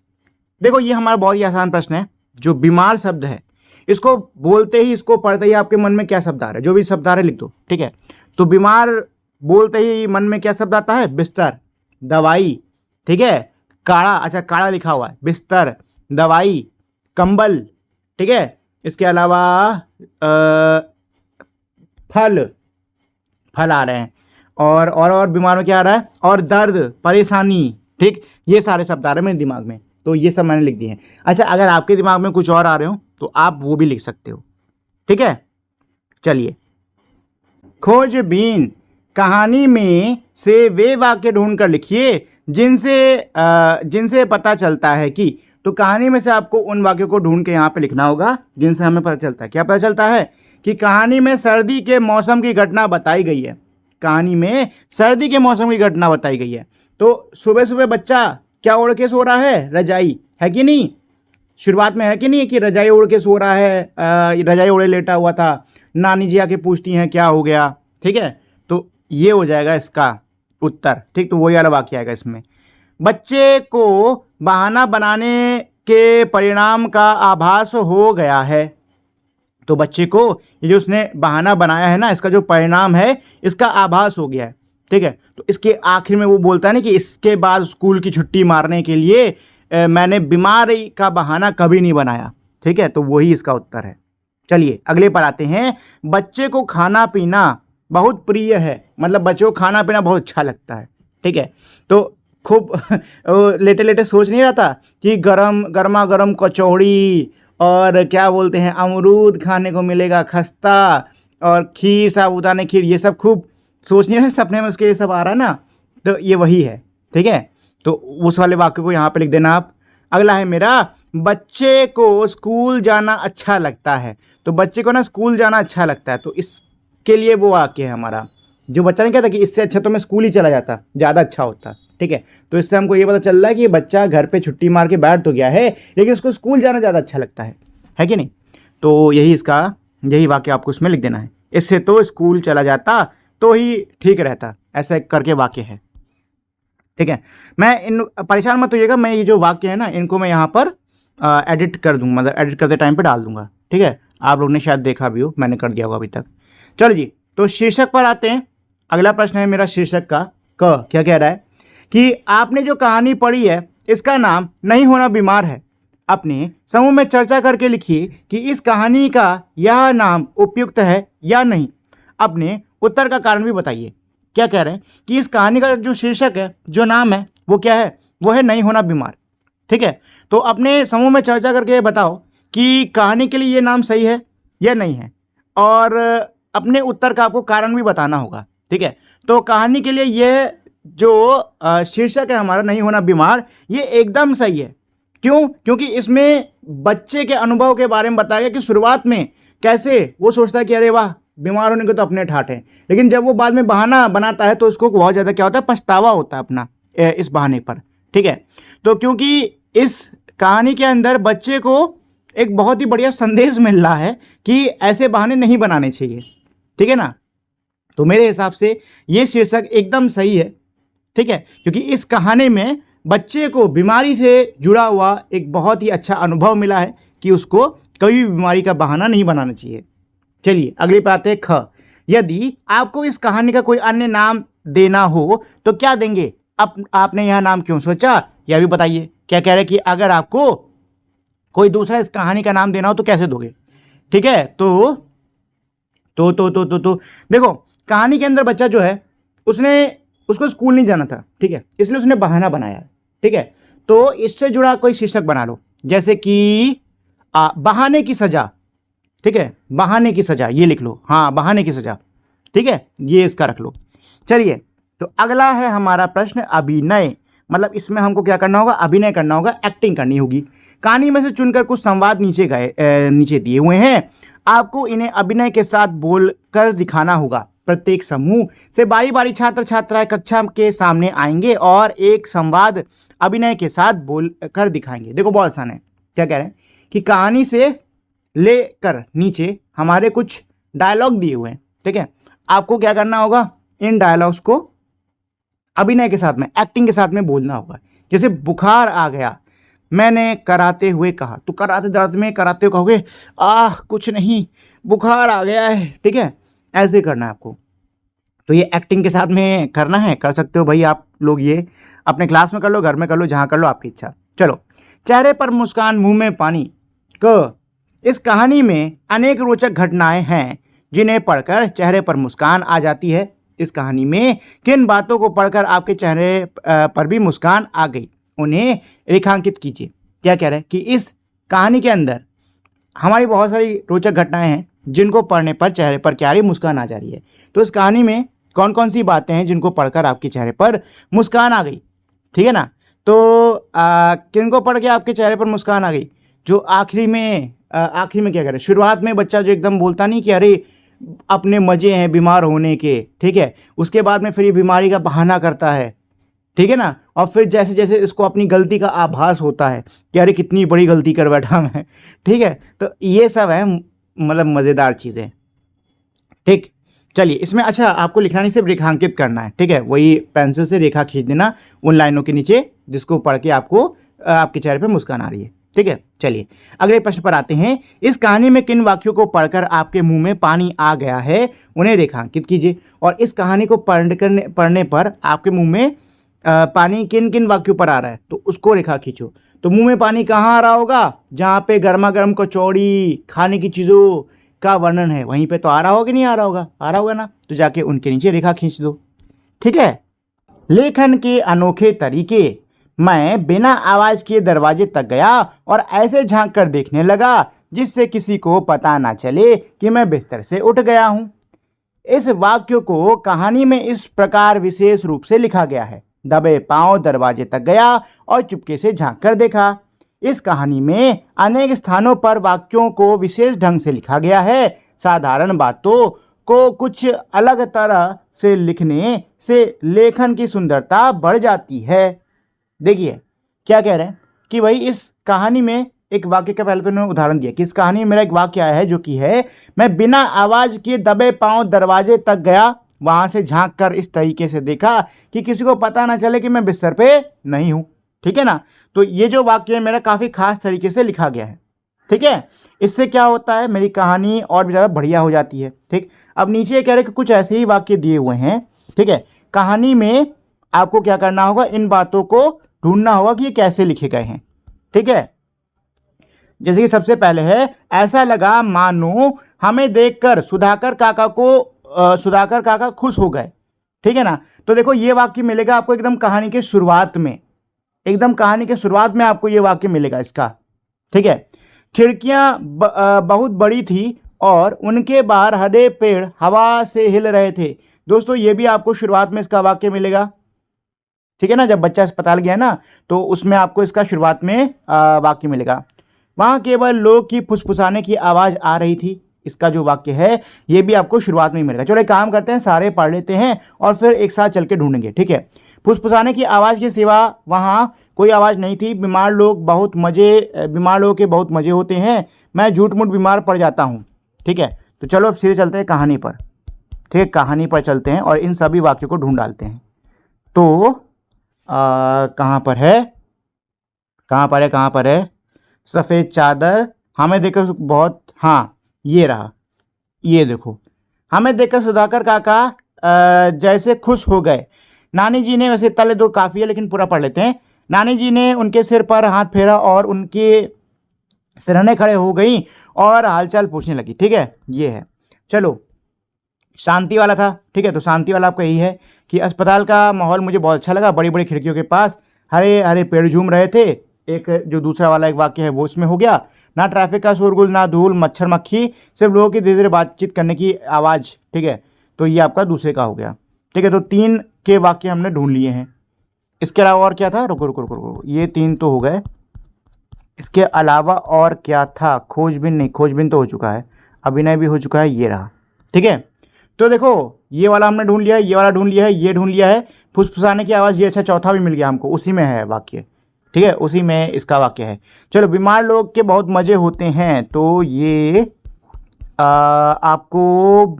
देखो ये हमारा बहुत ही आसान प्रश्न है। जो बीमार शब्द है, इसको बोलते ही, इसको पढ़ते ही आपके मन में क्या शब्द आ रहा है, जो भी शब्द आ रहा है लिख दो, ठीक है। तो बीमार बोलते ही मन में क्या शब्द आता है, बिस्तर, दवाई, ठीक है, काढ़ा, अच्छा काढ़ा लिखा हुआ है, बिस्तर, दवाई, कंबल, ठीक है। इसके अलावा फल आ रहे हैं, और बीमार में क्या आ रहा है, और दर्द, परेशानी, ठीक, ये सारे शब्द आ रहे हैं मेरे दिमाग में, तो ये सब मैंने लिख दिए हैं। अच्छा, अगर आपके दिमाग में कुछ और आ रहे हो तो आप वो भी लिख सकते हो, ठीक है। चलिए, खोजबीन, कहानी में से वे वाक्य ढूंढकर लिखिए जिनसे पता चलता है कि, तो कहानी में से आपको उन वाक्यों को ढूंढ के यहाँ पे लिखना होगा जिनसे हमें पता चलता है। क्या पता चलता है कि कहानी में सर्दी के मौसम की घटना बताई गई है। कहानी में सर्दी के मौसम की घटना बताई गई है। तो सुबह सुबह बच्चा क्या ओढ़ के सो रहा है? रजाई, है कि नहीं? शुरुआत में है कि नहीं कि रजाई ओढ़ के सो रहा है, रजाई ओढ़े लेटा हुआ था। नानी जी आके पूछती हैं क्या हो गया, ठीक है। तो ये हो जाएगा इसका उत्तर, ठीक। तो वही वाला वाक्य आएगा इसमें। बच्चे को बहाना बनाने के परिणाम का आभास हो गया है। तो बच्चे को ये जो उसने बहाना बनाया है ना, इसका जो परिणाम है, इसका आभास हो गया है, ठीक है। तो इसके आखिर में वो बोलता है ना कि इसके बाद स्कूल की छुट्टी मारने के लिए मैंने बीमारी का बहाना कभी नहीं बनाया, ठीक है। तो वही इसका उत्तर है। चलिए अगले पर आते हैं। बच्चे को खाना पीना बहुत प्रिय है, मतलब बच्चे को खाना पीना बहुत अच्छा लगता है, ठीक है। तो खूब लेटे लेटे सोच नहीं रहा था कि गर्मा गर्म कचौड़ी और क्या बोलते हैं अमरूद खाने को मिलेगा, खस्ता और खीर, साबूदाना खीर, ये सब खूब सोच नहीं रहे सपने में उसके, ये सब आ रहा है ना। तो ये वही है, ठीक है। तो उस वाले वाक्य को यहाँ पे लिख देना आप। अगला है मेरा, बच्चे को स्कूल जाना अच्छा लगता है। तो बच्चे को ना स्कूल जाना अच्छा लगता है, तो इसके लिए वो वाक्य है हमारा। जो बच्चा नहीं कहता कि इससे अच्छा तो मैं स्कूल ही चला जाता, ज़्यादा अच्छा होता, ठीक है। तो इससे हमको ये पता चल रहा है कि ये बच्चा घर पे छुट्टी मार के बैठ तो गया है, लेकिन उसको स्कूल जाना ज़्यादा अच्छा लगता है कि नहीं। तो यही वाक्य आपको इसमें लिख देना है। इससे तो स्कूल चला जाता तो ही ठीक रहता, ऐसा करके वाक्य है, ठीक है। मैं इन परेशान मत होइएगा, मैं ये जो वाक्य है ना इनको मैं यहाँ पर एडिट कर दूँगा, मतलब एडिट करते टाइम पे डाल दूँगा, ठीक है। आप लोग ने शायद देखा भी हो, मैंने कर दिया होगा अभी तक। चलो जी, तो शीर्षक पर आते हैं। अगला प्रश्न है मेरा शीर्षक का क्या कह रहा है कि आपने जो कहानी पढ़ी है इसका नाम नहीं होना बीमार है। अपने समूह में चर्चा करके लिखिए कि इस कहानी का यह नाम उपयुक्त है या नहीं। अपने उत्तर का कारण भी बताइए। क्या कह रहे हैं कि इस कहानी का जो शीर्षक है, जो नाम है, वो क्या है? वो है नहीं होना बीमार, ठीक है। तो अपने समूह में चर्चा करके बताओ कि कहानी के लिए ये नाम सही है या नहीं है, और अपने उत्तर का आपको कारण भी बताना होगा, ठीक है। तो कहानी के लिए ये जो शीर्षक है हमारा नहीं होना बीमार, ये एकदम सही है। क्यों? क्योंकि इसमें बच्चे के अनुभव के बारे में बताया गया कि शुरुआत में कैसे वो सोचता है कि अरे वाह, बीमार होने को तो अपने ठाठ है, लेकिन जब वो बाद में बहाना बनाता है तो उसको बहुत ज़्यादा क्या होता है, पछतावा होता है अपना इस बहाने पर, ठीक है। तो क्योंकि इस कहानी के अंदर बच्चे को एक बहुत ही बढ़िया संदेश मिल रहा है कि ऐसे बहाने नहीं बनाने चाहिए, ठीक है ना। तो मेरे हिसाब से ये शीर्षक एकदम सही है, ठीक है, क्योंकि इस कहानी में बच्चे को बीमारी से जुड़ा हुआ एक बहुत ही अच्छा अनुभव मिला है कि उसको कभी भी बीमारी का बहाना नहीं बनाना चाहिए। चलिए अगले पे आते हैं ख। यदि आपको इस कहानी का कोई अन्य नाम देना हो तो क्या देंगे? आपने यह नाम क्यों सोचा, यह भी बताइए। क्या कह रहे हैं कि अगर आपको कोई दूसरा इस कहानी का नाम देना हो तो कैसे दोगे, ठीक है। तो देखो, कहानी के अंदर बच्चा जो है उसको स्कूल नहीं जाना था, ठीक है, इसलिए उसने बहाना बनाया, ठीक है। तो इससे जुड़ा कोई शीर्षक बना लो, जैसे कि बहाने की सजा, ठीक है, बहाने की सजा, ये लिख लो। हाँ, बहाने की सजा, ठीक है, ये इसका रख लो। चलिए, तो अगला है हमारा प्रश्न अभिनय। मतलब इसमें हमको क्या करना होगा? अभिनय करना होगा, एक्टिंग करनी होगी। कहानी में से चुनकर कुछ संवाद नीचे दिए हुए हैं। आपको इन्हें अभिनय के साथ बोलकर दिखाना होगा। प्रत्येक समूह से बारी बारी छात्र छात्राएं कक्षा के सामने आएंगे और एक संवाद अभिनय के साथ बोल कर दिखाएंगे। देखो बहुत आसान है। क्या कह रहे हैं कि कहानी से लेकर नीचे हमारे कुछ डायलॉग दिए हुए हैं, ठीक है। आपको क्या करना होगा? इन डायलॉग्स को अभिनय के साथ में, एक्टिंग के साथ में बोलना होगा। जैसे बुखार आ गया, मैंने कराते हुए कहा, तो कराते दर्द में कराते हुए कहोगे कुछ नहीं, बुखार आ गया है, ठीक है, ऐसे करना है आपको। तो ये एक्टिंग के साथ में करना है, कर सकते हो भाई आप लोग। ये अपने क्लास में कर लो, घर में कर लो, जहाँ कर लो, आपकी इच्छा। चलो, चेहरे पर मुस्कान मुंह में पानी। इस कहानी में अनेक रोचक घटनाएं हैं जिन्हें पढ़कर चेहरे पर मुस्कान आ जाती है। इस कहानी में किन बातों को पढ़कर आपके चेहरे पर भी मुस्कान आ गई, उन्हें रेखांकित कीजिए। क्या कह रहे हैं कि इस कहानी के अंदर हमारी बहुत सारी रोचक घटनाएं हैं जिनको पढ़ने पर चेहरे पर क्या आ रही, मुस्कान आ जा रही है। तो इस कहानी में कौन कौन सी बातें हैं जिनको पढ़कर आपके चेहरे पर मुस्कान आ गई, ठीक है ना। तो किनको पढ़ के आपके चेहरे पर मुस्कान आ गई? जो आखिरी में क्या करे, शुरुआत में बच्चा जो एकदम बोलता नहीं कि अरे अपने मज़े हैं बीमार होने के, ठीक है, उसके बाद में फिर ये बीमारी का बहाना करता है, ठीक है ना, और फिर जैसे जैसे इसको अपनी गलती का आभास होता है कि अरे कितनी बड़ी गलती कर बैठा मैं, ठीक है, तो ये सब है मतलब मज़ेदार चीज़ें। ठीक, चलिए इसमें अच्छा आपको लिखना नहीं, सिर्फ रेखांकित करना है, ठीक है, वही पेंसिल से रेखा खींच देना उन लाइनों के नीचे जिसको पढ़ के आपको आपके चेहरे पे मुस्कान आ रही है, ठीक है। चलिए अगले प्रश्न पर आते हैं। इस कहानी में किन वाक्यों को पढ़कर आपके मुंह में पानी आ गया है, उन्हें रेखांकित कीजिए। और इस कहानी को पढ़ने पर आपके मुंह में पानी किन किन वाक्यों पर आ रहा है तो उसको रेखा खींचो। तो मुंह में पानी कहाँ आ रहा होगा? जहाँ पे गर्मा गर्म कचौड़ी खाने की चीज़ों का वर्णन है वहीं पे तो आ रहा होगा कि नहीं आ रहा होगा? आ रहा होगा ना, तो जाके उनके नीचे रेखा खींच दो, ठीक है। लेखन के अनोखे तरीके। मैं बिना आवाज किए दरवाजे तक गया और ऐसे झांक कर देखने लगा जिससे किसी को पता ना चले कि मैं बिस्तर से उठ गया हूं। इस वाक्य को कहानी में इस प्रकार विशेष रूप से लिखा गया है। दबे पांव दरवाजे तक गया और चुपके से झांक कर देखा। इस कहानी में अनेक स्थानों पर वाक्यों को विशेष ढंग से लिखा गया है। साधारण बातों को कुछ अलग तरह से लिखने से लेखन की सुंदरता बढ़ जाती है। देखिए क्या कह रहे हैं कि भाई इस कहानी में एक वाक्य का पहले तो उन्होंने उदाहरण दिया कि इस कहानी में मेरा एक वाक्य आया है जो कि है, मैं बिना आवाज के दबे पांव दरवाजे तक गया, वहां से झांक कर इस तरीके से देखा कि किसी को पता ना चले कि मैं बिस्तर पे नहीं हूं, ठीक है ना। तो ये जो वाक्य है मेरा काफी खास तरीके से लिखा गया है, ठीक है। इससे क्या होता है, मेरी कहानी और भी ज़्यादा बढ़िया हो जाती है, ठीक। अब नीचे कह रहे कि कुछ ऐसे ही वाक्य दिए हुए हैं, ठीक है। कहानी में आपको क्या करना होगा, इन बातों को ढूंढना होगा कि ये कैसे लिखे गए हैं, ठीक है। जैसे कि सबसे पहले है, ऐसा लगा मानो हमें देखकर सुधाकर काका खुश हो गए, ठीक है ना। तो देखो ये वाक्य मिलेगा आपको एकदम कहानी के शुरुआत में, एकदम कहानी के शुरुआत में आपको ये वाक्य मिलेगा इसका, ठीक है। खिड़कियां बहुत बड़ी थी और उनके बाहर हरे पेड़ हवा से हिल रहे थे। दोस्तों ये भी आपको शुरुआत में इसका वाक्य मिलेगा, ठीक है ना। जब बच्चा अस्पताल गया ना तो उसमें आपको इसका शुरुआत में वाक्य मिलेगा। वहाँ केवल लोग की फुसफुसाने की आवाज़ आ रही थी, इसका जो वाक्य है ये भी आपको शुरुआत में ही मिलेगा। चलो एक काम करते हैं, सारे पढ़ लेते हैं और फिर एक साथ चल के ढूंढेंगे, ठीक है। फुसफुसाने की आवाज़ के सिवा वहाँ कोई आवाज़ नहीं थी। बीमार लोगों के बहुत मज़े होते हैं, मैं झूठ मूठ बीमार पड़ जाता हूँ, ठीक है। तो चलो अब सीधे चलते हैं कहानी पर, ठीक है। कहानी पर चलते हैं और इन सभी वाक्यों को ढूंढ डालते हैं। तो कहाँ पर है सफ़ेद चादर, हमें देखकर बहुत, हाँ ये रहा, ये देखो, हमें देखकर सुधाकर काका जैसे खुश हो गए। नानी जी ने, वैसे तले दो काफ़ी है लेकिन पूरा पढ़ लेते हैं। नानी जी ने उनके सिर पर हाथ फेरा और उनके सिरहने खड़े हो गई और हालचाल पूछने लगी, ठीक है। ये है, चलो शांति वाला था, ठीक है। तो शांति वाला आपका यही है कि अस्पताल का माहौल मुझे बहुत अच्छा लगा, बड़ी बड़ी खिड़कियों के पास हरे हरे पेड़ झूम रहे थे। एक जो दूसरा वाला एक वाक्य है वो इसमें हो गया, ना ट्रैफिक का शोरगुल, ना धूल मच्छर मक्खी, सिर्फ लोगों की धीरे धीरे बातचीत करने की आवाज़, ठीक है। तो ये आपका दूसरे का हो गया, ठीक है। तो 3 के वाक्य हमने ढूंढ लिए हैं। इसके अलावा और क्या था, रुको, ये 3 तो हो गए। इसके अलावा और क्या था, खोजबीन नहीं, खोजबीन तो हो चुका है, अभिनय भी हो चुका है, ये रहा, ठीक है। तो देखो ये वाला हमने ढूंढ लिया है, ये वाला ढूंढ लिया है, ये ढूंढ लिया है, फुसफुसाने की आवाज़, ये अच्छा चौथा भी मिल गया हमको, उसी में है वाक्य, ठीक है, उसी में इसका वाक्य है। चलो बीमार लोग के बहुत मज़े होते हैं, तो ये आपको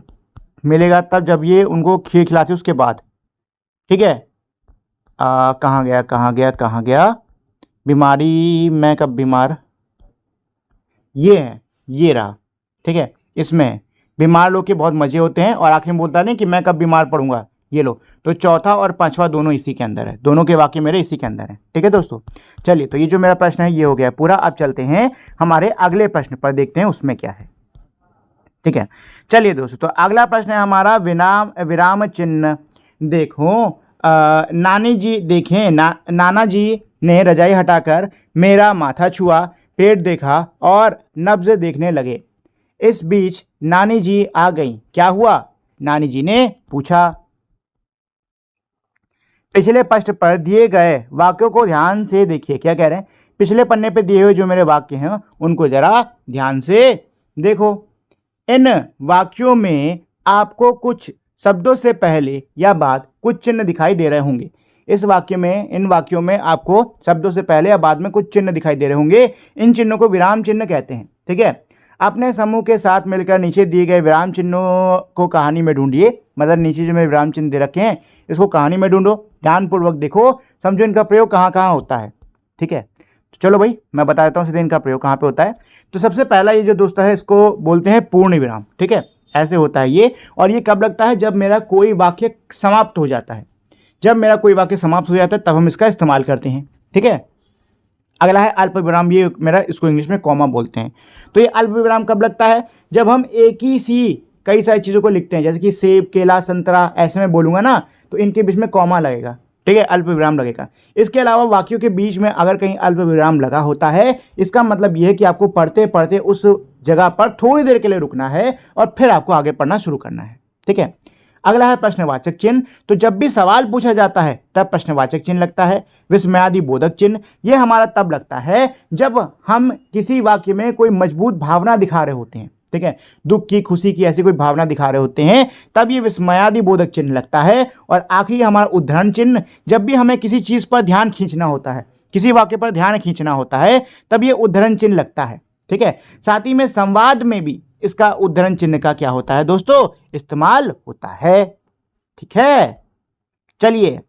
मिलेगा तब जब ये उनको खीर खिलाते उसके बाद, ठीक है। कहाँ गया बीमारी, मैं कब बीमार, ये है, ये रहा, ठीक है। इसमें बीमार लोग के बहुत मज़े होते हैं और आखिर में बोलता नहीं कि मैं कब बीमार पड़ूंगा, ये लो। तो चौथा और पांचवा दोनों इसी के अंदर है, दोनों के वाक्य मेरे इसी के अंदर हैं, ठीक है दोस्तों। चलिए तो ये जो मेरा प्रश्न है ये हो गया पूरा। अब चलते हैं हमारे अगले प्रश्न पर, देखते हैं उसमें क्या है, ठीक है। चलिए दोस्तों, तो अगला प्रश्न है हमारा विराम चिन्ह। देखो नानी जी देखें, नाना जी ने रजाई हटाकर मेरा माथा छुआ, पेट देखा और नब्ज देखने लगे। इस बीच नानी जी आ गईं, क्या हुआ, नानी जी ने पूछा। पिछले पृष्ठ पर दिए गए वाक्यों को ध्यान से देखिए। क्या कह रहे हैं? पिछले पन्ने पे दिए हुए जो मेरे वाक्य हैं उनको जरा ध्यान से देखो। इन वाक्यों में आपको कुछ शब्दों से पहले या बाद कुछ चिन्ह दिखाई दे रहे होंगे। इन वाक्यों में आपको शब्दों से पहले या बाद में कुछ चिन्ह दिखाई दे रहे होंगे। इन चिन्हों को विराम चिन्ह कहते हैं। ठीक है, अपने समूह के साथ मिलकर नीचे दिए गए विराम चिन्हों को कहानी में ढूंढिए। मतलब नीचे जो मेरे विराम चिन्ह दे रखे हैं इसको कहानी में ढूंढो, ध्यानपूर्वक देखो, समझो इनका प्रयोग कहाँ कहाँ होता है। ठीक है, तो चलो भाई मैं बता देता हूँ सीधे इनका प्रयोग कहाँ पे होता है। तो सबसे पहला ये जो दोस्त है इसको बोलते हैं पूर्ण विराम। ठीक है, ऐसे होता है ये। और ये कब लगता है? जब मेरा कोई वाक्य समाप्त हो जाता है। जब मेरा कोई वाक्य समाप्त हो जाता है तब हम इसका इस्तेमाल करते हैं। ठीक है, अगला है अल्प विराम। ये मेरा इसको इंग्लिश में कॉमा बोलते हैं। तो ये अल्प विराम कब लगता है? जब हम एक ही सी कई सारी चीज़ों को लिखते हैं, जैसे कि सेब, केला, संतरा, ऐसे में बोलूँगा ना तो इनके बीच में कॉमा लगेगा। ठीक है, अल्प विराम लगेगा। इसके अलावा वाक्यों के बीच में अगर कहीं अल्प विराम लगा होता है इसका मतलब यह है कि आपको पढ़ते पढ़ते उस जगह पर थोड़ी देर के लिए रुकना है और फिर आपको आगे पढ़ना शुरू करना है। ठीक है, अगला है प्रश्नवाचक चिन्ह। तो जब भी सवाल पूछा जाता है तब प्रश्नवाचक चिन्ह लगता है। विस्मयादि बोधक चिन्ह ये हमारा तब लगता है जब हम किसी वाक्य में कोई मजबूत भावना दिखा रहे होते हैं। ठीक है, दुख की, खुशी की, ऐसी कोई भावना दिखा रहे होते हैं तब ये विस्मयादि बोधक चिन्ह लगता है। और आखिरी हमारा उद्धरण चिन्ह, जब भी हमें किसी चीज पर ध्यान खींचना होता है, किसी वाक्य पर ध्यान खींचना होता है तब ये उद्धरण चिन्ह लगता है। ठीक है, साथ ही में संवाद में भी इसका उद्धरण चिन्ह का क्या होता है दोस्तों? इस्तेमाल होता है। ठीक है, चलिए।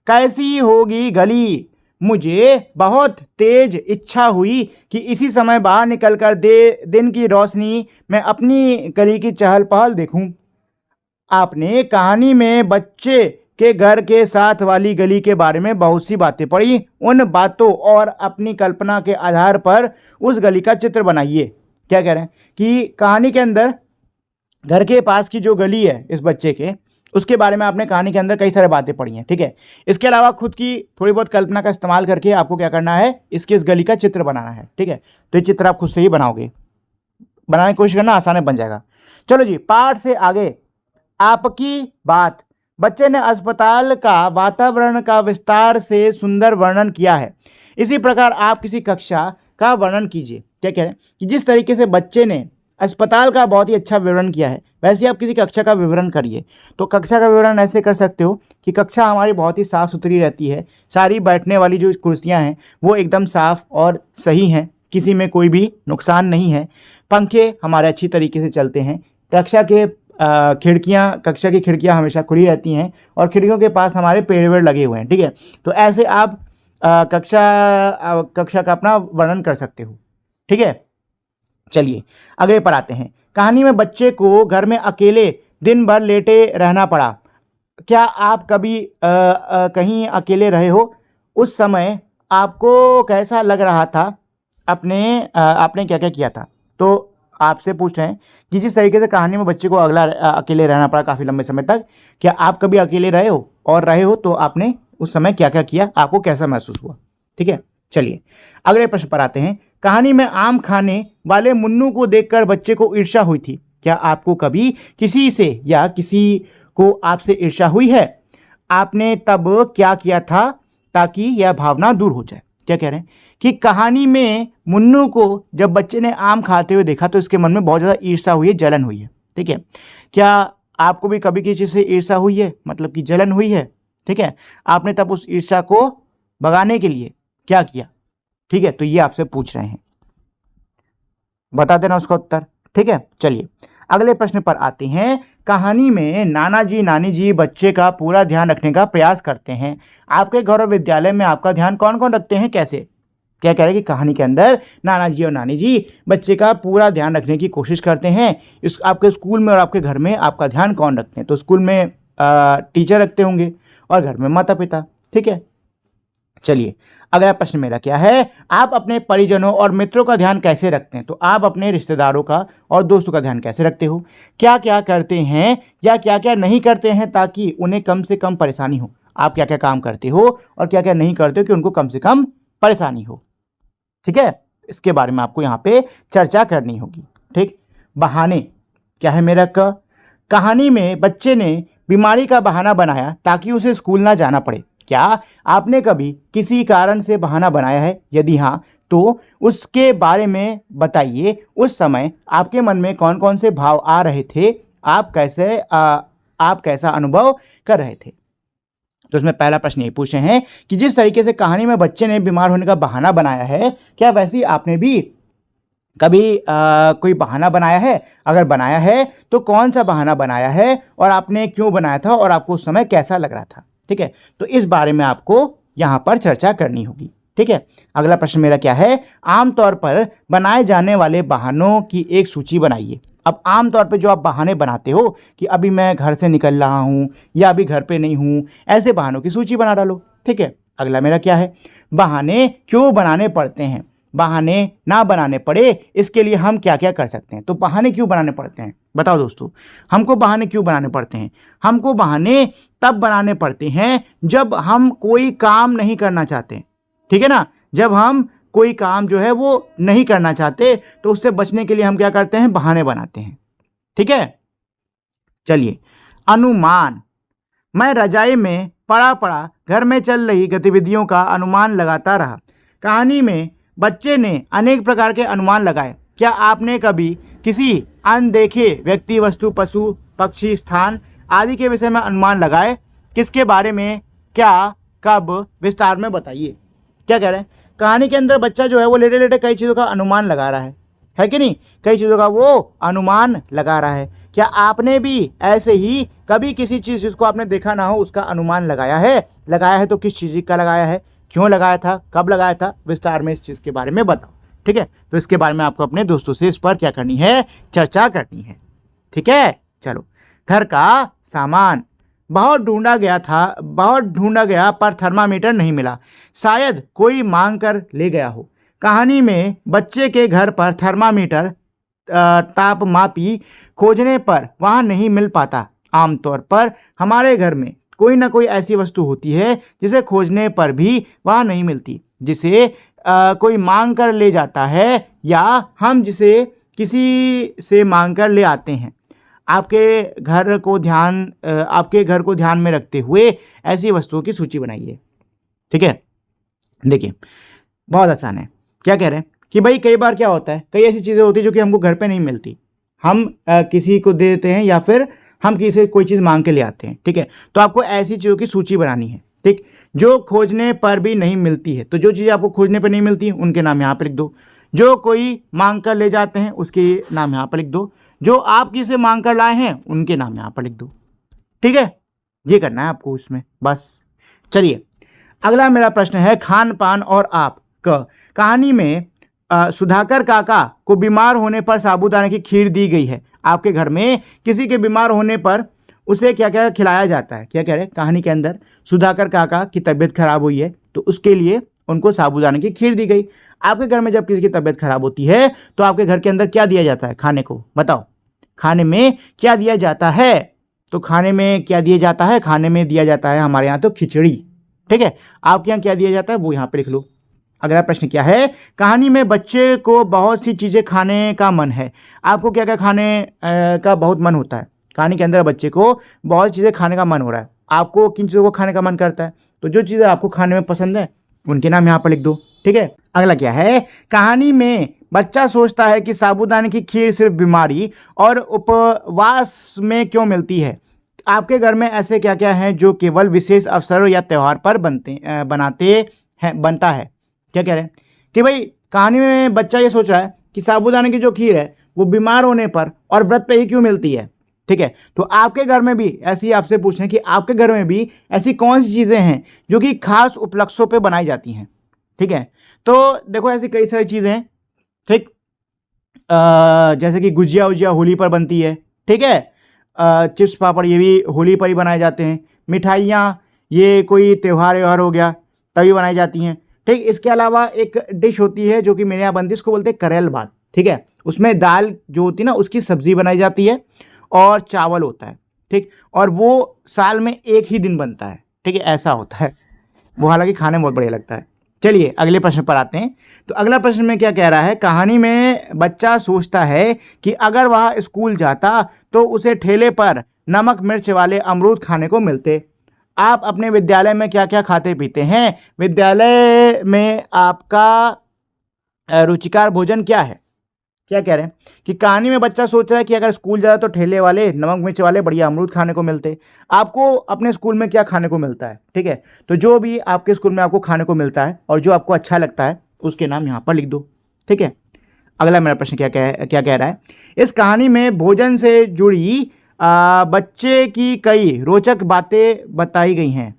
कैसी होगी गली, मुझे बहुत तेज इच्छा हुई कि इसी समय बाहर निकलकर दिन की रोशनी में अपनी गली की चहल पहल देखूं। आपने कहानी में बच्चे के घर के साथ वाली गली के बारे में बहुत सी बातें पढ़ी। उन बातों और अपनी कल्पना के आधार पर उस गली का चित्र बनाइए। क्या कह रहे हैं कि कहानी के अंदर घर के पास की जो गली है इस बच्चे के, उसके बारे में आपने कहानी के अंदर कई सारी बातें पढ़ी हैं। ठीक है, इसके अलावा खुद की थोड़ी बहुत कल्पना का इस्तेमाल करके आपको क्या करना है? इस गली का चित्र बनाना है। ठीक है, तो ये चित्र आप खुद से ही बनाओगे, बनाने की कोशिश करना, आसान बन जाएगा। चलो जी, पाठ से आगे। आपकी बात। बच्चे ने अस्पताल का वातावरण का विस्तार से सुंदर वर्णन किया है। इसी प्रकार आप किसी कक्षा का वर्णन कीजिए। क्या कह रहे हैं कि जिस तरीके से बच्चे ने अस्पताल का बहुत ही अच्छा विवरण किया है वैसे आप किसी कक्षा का विवरण करिए। तो कक्षा का विवरण ऐसे कर सकते हो कि कक्षा हमारी बहुत ही साफ़ सुथरी रहती है, सारी बैठने वाली जो कुर्सियां हैं वो एकदम साफ़ और सही हैं, किसी में कोई भी नुकसान नहीं है। पंखे हमारे अच्छी तरीके से चलते हैं। कक्षा की खिड़कियाँ हमेशा खुली रहती हैं और खिड़कियों के पास हमारे पेड़ वेड़ लगे हुए हैं। ठीक है, तो ऐसे आप कक्षा का अपना वर्णन कर सकते हो। ठीक है, चलिए अगले पर आते हैं। कहानी में बच्चे को घर में अकेले दिन भर लेटे रहना पड़ा। क्या आप कभी कहीं अकेले रहे हो? उस समय आपको कैसा लग रहा था? आपने क्या क्या किया था? तो आपसे पूछ रहे हैं कि जिस तरीके से कहानी में बच्चे को अकेले रहना पड़ा काफ़ी लंबे समय तक, क्या आप कभी अकेले रहे हो? और रहे हो तो आपने उस समय क्या क्या किया, आपको कैसा महसूस हुआ? ठीक है, चलिए अगले प्रश्न पर आते हैं। कहानी में आम खाने वाले मुन्नू को देखकर बच्चे को ईर्ष्या हुई थी। क्या आपको कभी किसी से या किसी को आपसे ईर्ष्या हुई है? आपने तब क्या किया था ताकि यह भावना दूर हो जाए? क्या कह रहे हैं कि कहानी में मुन्नू को जब बच्चे ने आम खाते हुए देखा तो इसके मन में बहुत ज़्यादा ईर्ष्या हुई है, जलन हुई है। ठीक है, क्या आपको भी कभी किसी से ईर्ष्या हुई है, मतलब कि जलन हुई है? ठीक है, आपने तब उस ईर्ष्या को भगाने के लिए क्या किया? ठीक है, तो ये आपसे पूछ रहे हैं, बता देना उसका उत्तर। ठीक है, चलिए अगले प्रश्न पर आते हैं। कहानी में नाना जी नानी जी बच्चे का पूरा ध्यान रखने का प्रयास करते हैं। आपके घर और विद्यालय में आपका ध्यान कौन कौन रखते हैं, कैसे? क्या कह रहे हैं कि कहानी के अंदर नाना जी और नानी जी बच्चे का पूरा ध्यान रखने की कोशिश करते हैं। इस आपके स्कूल में और आपके घर में आपका ध्यान कौन रखते हैं? तो स्कूल में टीचर रखते होंगे और घर में माता पिता। ठीक है, चलिए अगला प्रश्न मेरा क्या है, आप अपने परिजनों और मित्रों का ध्यान कैसे रखते हैं? तो आप अपने रिश्तेदारों का और दोस्तों का ध्यान कैसे रखते हो? क्या क्या करते हैं या क्या क्या नहीं करते हैं ताकि उन्हें कम से कम परेशानी हो? आप क्या क्या काम करते हो और क्या क्या नहीं करते हो कि उनको कम से कम परेशानी हो? ठीक है, इसके बारे में आपको यहाँ पे चर्चा करनी होगी। ठीक, बहाने क्या है मेरा कहानी में बच्चे ने बीमारी का बहाना बनाया ताकि उसे स्कूल ना जाना पड़े। क्या आपने कभी किसी कारण से बहाना बनाया है? यदि हाँ, तो उसके बारे में बताइए। उस समय आपके मन में कौन कौन से भाव आ रहे थे? आप कैसा अनुभव कर रहे थे? तो इसमें पहला प्रश्न ये पूछे हैं कि जिस तरीके से कहानी में बच्चे ने बीमार होने का बहाना बनाया है, क्या वैसे ही आपने भी कभी कोई बहाना बनाया है? अगर बनाया है तो कौन सा बहाना बनाया है और आपने क्यों बनाया था और आपको उस समय कैसा लग रहा था? ठीक है, तो इस बारे में आपको यहाँ पर चर्चा करनी होगी। ठीक है, अगला प्रश्न मेरा क्या है? आमतौर पर बनाए जाने वाले बहानों की एक सूची बनाइए। अब आमतौर पे जो आप बहाने बनाते हो कि अभी मैं घर से निकल रहा हूँ या अभी घर पे नहीं हूँ, ऐसे बहानों की सूची बना डालो। ठीक है, अगला मेरा क्या है? बहाने क्यों बनाने पड़ते हैं? बहाने ना बनाने पड़े इसके लिए हम क्या क्या कर सकते हैं? तो बहाने क्यों बनाने पड़ते हैं? बताओ दोस्तों, हमको बहाने क्यों बनाने पड़ते हैं? हमको बहाने तब बनाने पड़ते हैं जब हम कोई काम नहीं करना चाहते। ठीक है ना, जब हम कोई काम जो है वो नहीं करना चाहते तो उससे बचने के लिए हम क्या करते हैं? बहाने बनाते हैं। ठीक है, चलिए। अनुमान। मैं रजाई में पड़ा पड़ा घर में चल रही गतिविधियों का अनुमान लगाता रहा। कहानी में बच्चे ने अनेक प्रकार के अनुमान लगाए। क्या आपने कभी किसी अनदेखे व्यक्ति, वस्तु, पशु, पक्षी, स्थान आदि के विषय में अनुमान लगाए? किसके बारे में, क्या, कब? विस्तार में बताइए। क्या कह रहे हैं? कहानी के अंदर बच्चा जो है वो लेटे लेटे कई चीज़ों का अनुमान लगा रहा है कि नहीं? कई चीज़ों का वो अनुमान लगा रहा है। क्या आपने भी ऐसे ही कभी किसी चीज़ जिसको आपने देखा ना हो उसका अनुमान लगाया है? लगाया है तो किस चीज़ का लगाया है? क्यों लगाया था? कब लगाया था? विस्तार में इस चीज़ के बारे में बताओ। ठीक है, तो इसके बारे में आपको अपने दोस्तों से इस पर क्या करनी है? चर्चा करनी है। ठीक है, चलो। घर का सामान। बहुत ढूंढा गया पर थर्मामीटर नहीं मिला। शायद कोई मांग कर ले गया हो। कहानी में बच्चे के घर पर थर्मामीटर, तापमापी खोजने पर वहाँ नहीं मिल पाता। आमतौर पर हमारे घर में कोई ना कोई ऐसी वस्तु होती है जिसे खोजने पर भी वहाँ नहीं मिलती, जिसे कोई मांग कर ले जाता है या हम जिसे किसी से मांग कर ले आते हैं। आपके घर को ध्यान में रखते हुए ऐसी वस्तुओं की सूची बनाइए। ठीक है, देखिए बहुत आसान है। क्या कह रहे हैं कि भाई कई बार क्या होता है, कई ऐसी चीज़ें होती है जो कि हमको घर पे नहीं मिलती, हम किसी को दे देते हैं या फिर हम किसी से कोई चीज़ मांग के ले आते हैं। ठीक है, तो आपको ऐसी चीज़ों की सूची बनानी है। ठीक, जो खोजने पर भी नहीं मिलती है, तो जो चीज़ें आपको खोजने पर नहीं मिलती उनके नाम यहाँ पर लिख दो। जो कोई मांग कर ले जाते हैं उसके नाम यहाँ पर लिख दो। जो आप किसे मांग कर लाए हैं उनके नाम यहाँ पर लिख दो। ठीक है, ये करना है आपको इसमें, बस। चलिए, अगला मेरा प्रश्न है खान पान और आप का। कहानी में सुधाकर काका को बीमार होने पर साबूदाने की खीर दी गई है। आपके घर में किसी के बीमार होने पर उसे क्या क्या खिलाया जाता है? क्या कह रहे हैं? कहानी के अंदर सुधाकर काका की तबीयत खराब हुई है तो उसके लिए उनको साबूदाने की खीर दी गई। आपके घर में जब किसी की तबीयत खराब होती है तो आपके घर के अंदर क्या दिया जाता है खाने को? बताओ, खाने में क्या दिया जाता है? तो खाने में क्या दिया जाता है? खाने में दिया जाता है हमारे यहाँ तो खिचड़ी। ठीक है, आपके यहाँ क्या दिया जाता है वो यहाँ पे लिख लो। अगला प्रश्न क्या है? कहानी में बच्चे को बहुत सी चीज़ें खाने का मन है। आपको क्या क्या खाने का बहुत मन होता है? कहानी के अंदर बच्चे को बहुत चीज़ें खाने का मन हो रहा है। आपको किन चीज़ों को खाने का मन करता है? तो जो चीज़ें आपको खाने में पसंद है उनके नाम यहाँ पर लिख दो। ठीक है, अगला क्या है? कहानी में बच्चा सोचता है कि साबूदाने की खीर सिर्फ बीमारी और उपवास में क्यों मिलती है। आपके घर में ऐसे क्या क्या हैं जो केवल विशेष अवसरों या त्यौहार पर बनता है? क्या कह रहे हैं कि भाई कहानी में बच्चा ये सोच रहा है कि साबूदाने की जो खीर है वो बीमार होने पर और व्रत पे ही क्यों मिलती है। ठीक है, तो आपके घर में भी ऐसी आपसे पूछें कि आपके घर में भी ऐसी कौन सी चीज़ें हैं जो कि खास उपलक्ष्यों पे बनाई जाती हैं। ठीक है, तो देखो ऐसी कई सारी चीज़ें हैं। ठीक, जैसे कि गुजिया उजिया होली पर बनती है। ठीक है, चिप्स पापड़ ये भी होली पर ही बनाए जाते हैं। मिठाइयाँ ये कोई त्यौहार व्यवहार हो गया तभी बनाई जाती हैं। ठीक, इसके अलावा एक डिश होती है जो कि मेरे यहाँ बनती है, उसको बोलते हैं करेल भात। ठीक है, उसमें दाल जो होती है ना उसकी सब्जी बनाई जाती है और चावल होता है। ठीक, और वो साल में एक ही दिन बनता है। ठीक है, ऐसा होता है वो, हालांकि खाने में बहुत बढ़िया लगता है। चलिए अगले प्रश्न पर आते हैं। तो अगला प्रश्न में क्या कह रहा है? कहानी में बच्चा सोचता है कि अगर वह स्कूल जाता तो उसे ठेले पर नमक मिर्च वाले अमरूद खाने को मिलते। आप अपने विद्यालय में क्या क्या खाते पीते हैं? विद्यालय में आपका रुचिकर भोजन क्या है? क्या कह रहे हैं कि कहानी में बच्चा सोच रहा है कि अगर स्कूल जाए तो ठेले वाले नमक मिर्च वाले बढ़िया अमरूद खाने को मिलते। आपको अपने स्कूल में क्या खाने को मिलता है? ठीक है, तो जो भी आपके स्कूल में आपको खाने को मिलता है और जो आपको अच्छा लगता है उसके नाम यहाँ पर लिख दो। ठीक है, अगला मेरा प्रश्न क्या कह रहा है? इस कहानी में भोजन से जुड़ी बच्चे की कई रोचक बातें बताई गई हैं।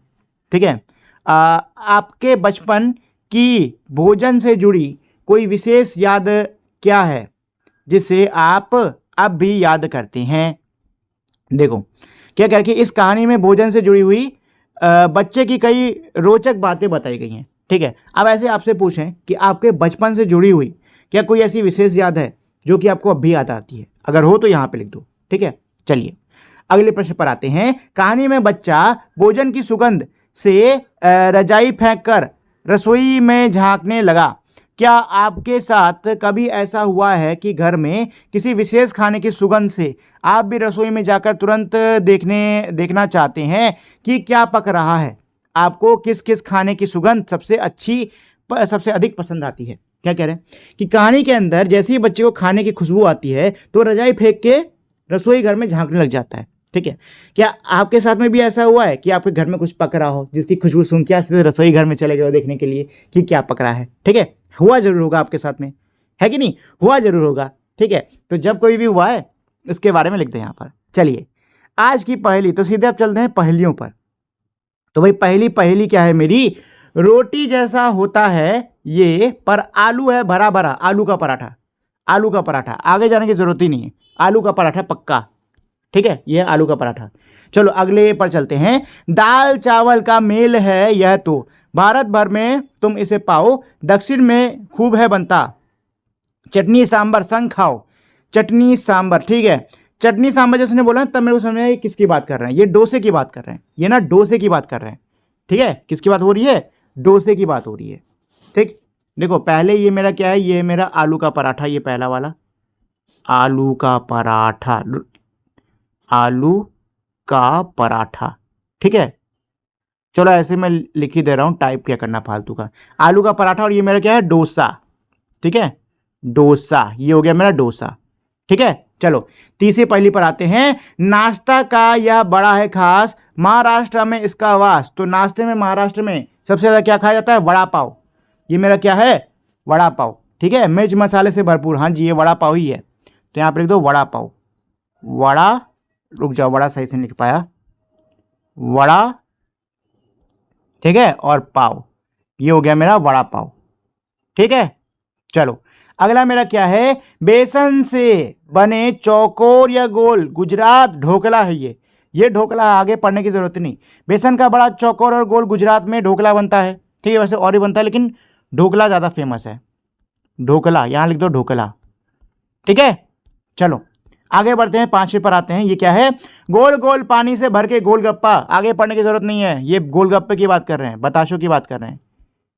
ठीक है, आपके बचपन की भोजन से जुड़ी कोई विशेष याद क्या है जिसे आप अब भी याद करते हैं? देखो क्या कह कि इस कहानी में भोजन से जुड़ी हुई बच्चे की कई रोचक बातें बताई गई हैं। ठीक है, अब ऐसे आपसे पूछें कि आपके बचपन से जुड़ी हुई क्या कोई ऐसी विशेष याद है जो कि आपको अब भी याद आती है? अगर हो तो यहाँ पे लिख दो। ठीक है, चलिए अगले प्रश्न पर आते हैं। कहानी में बच्चा भोजन की सुगंध से रजाई फेंक कर रसोई में झांकने लगा। क्या आपके साथ कभी ऐसा हुआ है कि घर में किसी विशेष खाने की सुगंध से आप भी रसोई में जाकर तुरंत देखना चाहते हैं कि क्या पक रहा है? आपको किस किस खाने की सुगंध सबसे अधिक पसंद आती है? क्या कह रहे हैं कि कहानी के अंदर जैसे ही बच्चे को खाने की खुशबू आती है तो रजाई फेंक के रसोई घर में झांकने लग जाता है। ठीक है, क्या आपके साथ में भी ऐसा हुआ है कि आपके घर में कुछ पक रहा हो जिसकी खुशबू सुन के सीधे रसोई घर में चले गए देखने के लिए कि क्या पक रहा है? ठीक है, हुआ जरूर होगा आपके साथ में, है कि नहीं? हुआ जरूर होगा। ठीक है, तो जब कोई भी हुआ है इसके बारे में लिख दें यहाँ पर। चलिए आज की पहेली, तो सीधे अब चलते हैं पहेलियों पर। तो भाई पहेली क्या है मेरी? रोटी जैसा होता है ये पर आलू है भरा भरा। आलू का पराठा, आलू का पराठा, आगे जाने की जरूरत ही नहीं है, आलू का पराठा पक्का। ठीक है, यह आलू का पराठा। चलो अगले पर चलते हैं। दाल चावल का मेल है यह तो, भारत भर में तुम इसे पाओ, दक्षिण में खूब है बनता, चटनी सांभर संग खाओ। चटनी सांभर, ठीक है, चटनी सांभर जैसे ने बोला तब मेरे को समझ में आया किसकी बात कर रहे हैं। ये डोसे की बात कर रहे हैं, ये ना डोसे की बात कर रहे हैं। ठीक है, किसकी बात हो रही है? डोसे की बात हो रही है। ठीक, देखो पहले ये मेरा क्या है? ये मेरा आलू का पराठा, ये पहला वाला आलू का पराठा, आलू का पराठा। ठीक है, चलो ऐसे मैं लिख ही दे रहा हूं, टाइप क्या करना फालतू का। आलू का पराठा और ये मेरा क्या है? डोसा। ठीक है, डोसा, ये हो गया मेरा डोसा। ठीक है, चलो तीसरी पहेली पर आते हैं। नाश्ता का यह बड़ा है खास, महाराष्ट्र में इसका वास। तो नाश्ते में महाराष्ट्र में सबसे ज्यादा क्या खाया जाता है? वड़ा पाव। ये मेरा क्या है? वड़ा पाव। ठीक है, मिर्च मसाले से भरपूर, हाँ जी ये वड़ा पाव ही है। तो यहाँ पर लिख दो वड़ा पाव। वड़ा, रुक जाओ, वड़ा सही से नहीं लिख पाया, वड़ा। ठीक है, और पाव, ये हो गया मेरा वड़ा पाव। ठीक है, चलो अगला मेरा क्या है? बेसन से बने चौकोर या गोल गुजरात ढोकला है ये ढोकला, आगे पढ़ने की जरूरत नहीं। बेसन का बड़ा चौकोर और गोल गुजरात में ढोकला बनता है। ठीक है, वैसे और भी बनता है लेकिन ढोकला ज़्यादा फेमस है। ढोकला, यहाँ लिख दो ढोकला। ठीक है, चलो आगे बढ़ते हैं, पांचवें पर आते हैं। ये क्या है? गोल गोल पानी से भर के गोलगप्पा। आगे पढ़ने की जरूरत नहीं है, ये गोलगप्पे की बात कर रहे हैं, बताशों की बात कर रहे हैं।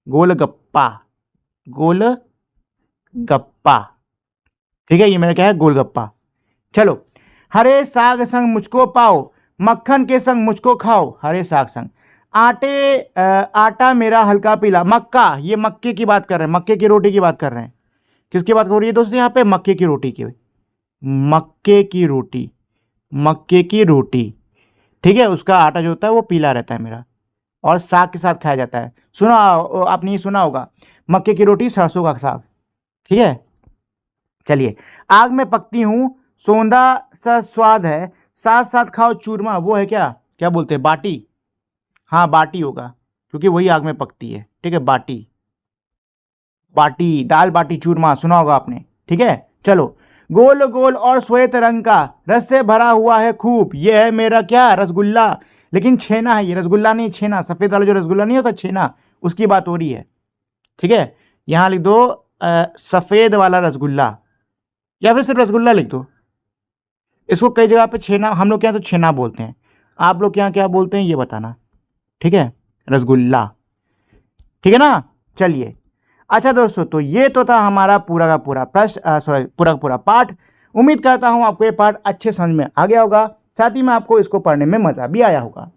गोलगप्पा, गोलगप्पा। ठीक है, ये मेरा क्या है? गोलगप्पा। चलो, हरे साग संग मुझको पाओ, मक्खन के संग मुझको खाओ। हरे साग संग आटा मेरा हल्का पीला। मक्का, ये मक्के की बात कर रहे हैं, मक्के की रोटी की बात कर रहे हैं। किसकी बात हो रही है दोस्तों यहाँ पे? मक्के की रोटी की, मक्के की रोटी, मक्के की रोटी। ठीक है, उसका आटा जो होता है वो पीला रहता है मेरा, और साग के साथ खाया जाता है। सुना आपने, ये सुना होगा, मक्के की रोटी सरसों का साग। ठीक है, चलिए आग में पकती हूँ, सौंधा सा स्वाद है, साथ साथ खाओ चूरमा। वो है क्या? क्या बोलते हैं? बाटी। हाँ बाटी होगा क्योंकि वही आग में पकती है। ठीक है, बाटी, बाटी, दाल बाटी चूरमा, सुना होगा आपने। ठीक है, चलो गोल गोल और श्वेत रंग का, रस से भरा हुआ है खूब। ये है मेरा क्या? रसगुल्ला। लेकिन छेना है ये, रसगुल्ला नहीं, छेना। सफेद वाला जो रसगुल्ला नहीं होता, छेना, उसकी बात हो रही है। ठीक है, यहां लिख दो सफेद वाला रसगुल्ला, या फिर सिर्फ रसगुल्ला लिख दो। इसको कई जगह पे छेना, हम लोग क्या तो छेना बोलते हैं, आप लोग क्या क्या बोलते हैं ये बताना। ठीक है, रसगुल्ला। ठीक है ना, चलिए। अच्छा दोस्तों, तो ये तो था हमारा पूरा का पूरा प्रश्न, पूरा का पूरा पाठ। उम्मीद करता हूँ आपको ये पाठ अच्छे समझ में आ गया होगा। साथ ही में आपको इसको पढ़ने में मज़ा भी आया होगा।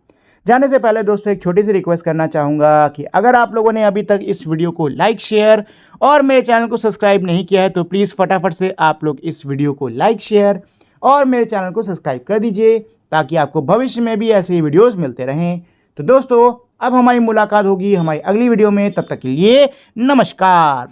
जाने से पहले दोस्तों एक छोटी सी रिक्वेस्ट करना चाहूँगा कि अगर आप लोगों ने अभी तक इस वीडियो को लाइक शेयर और मेरे चैनल को सब्सक्राइब नहीं किया है तो प्लीज़ फटाफट से आप लोग इस वीडियो को लाइक शेयर और मेरे चैनल को सब्सक्राइब कर दीजिए ताकि आपको भविष्य में भी ऐसे ही वीडियोज़ मिलते रहें। तो दोस्तों अब हमारी मुलाकात होगी हमारी अगली वीडियो में, तब तक के लिए नमस्कार।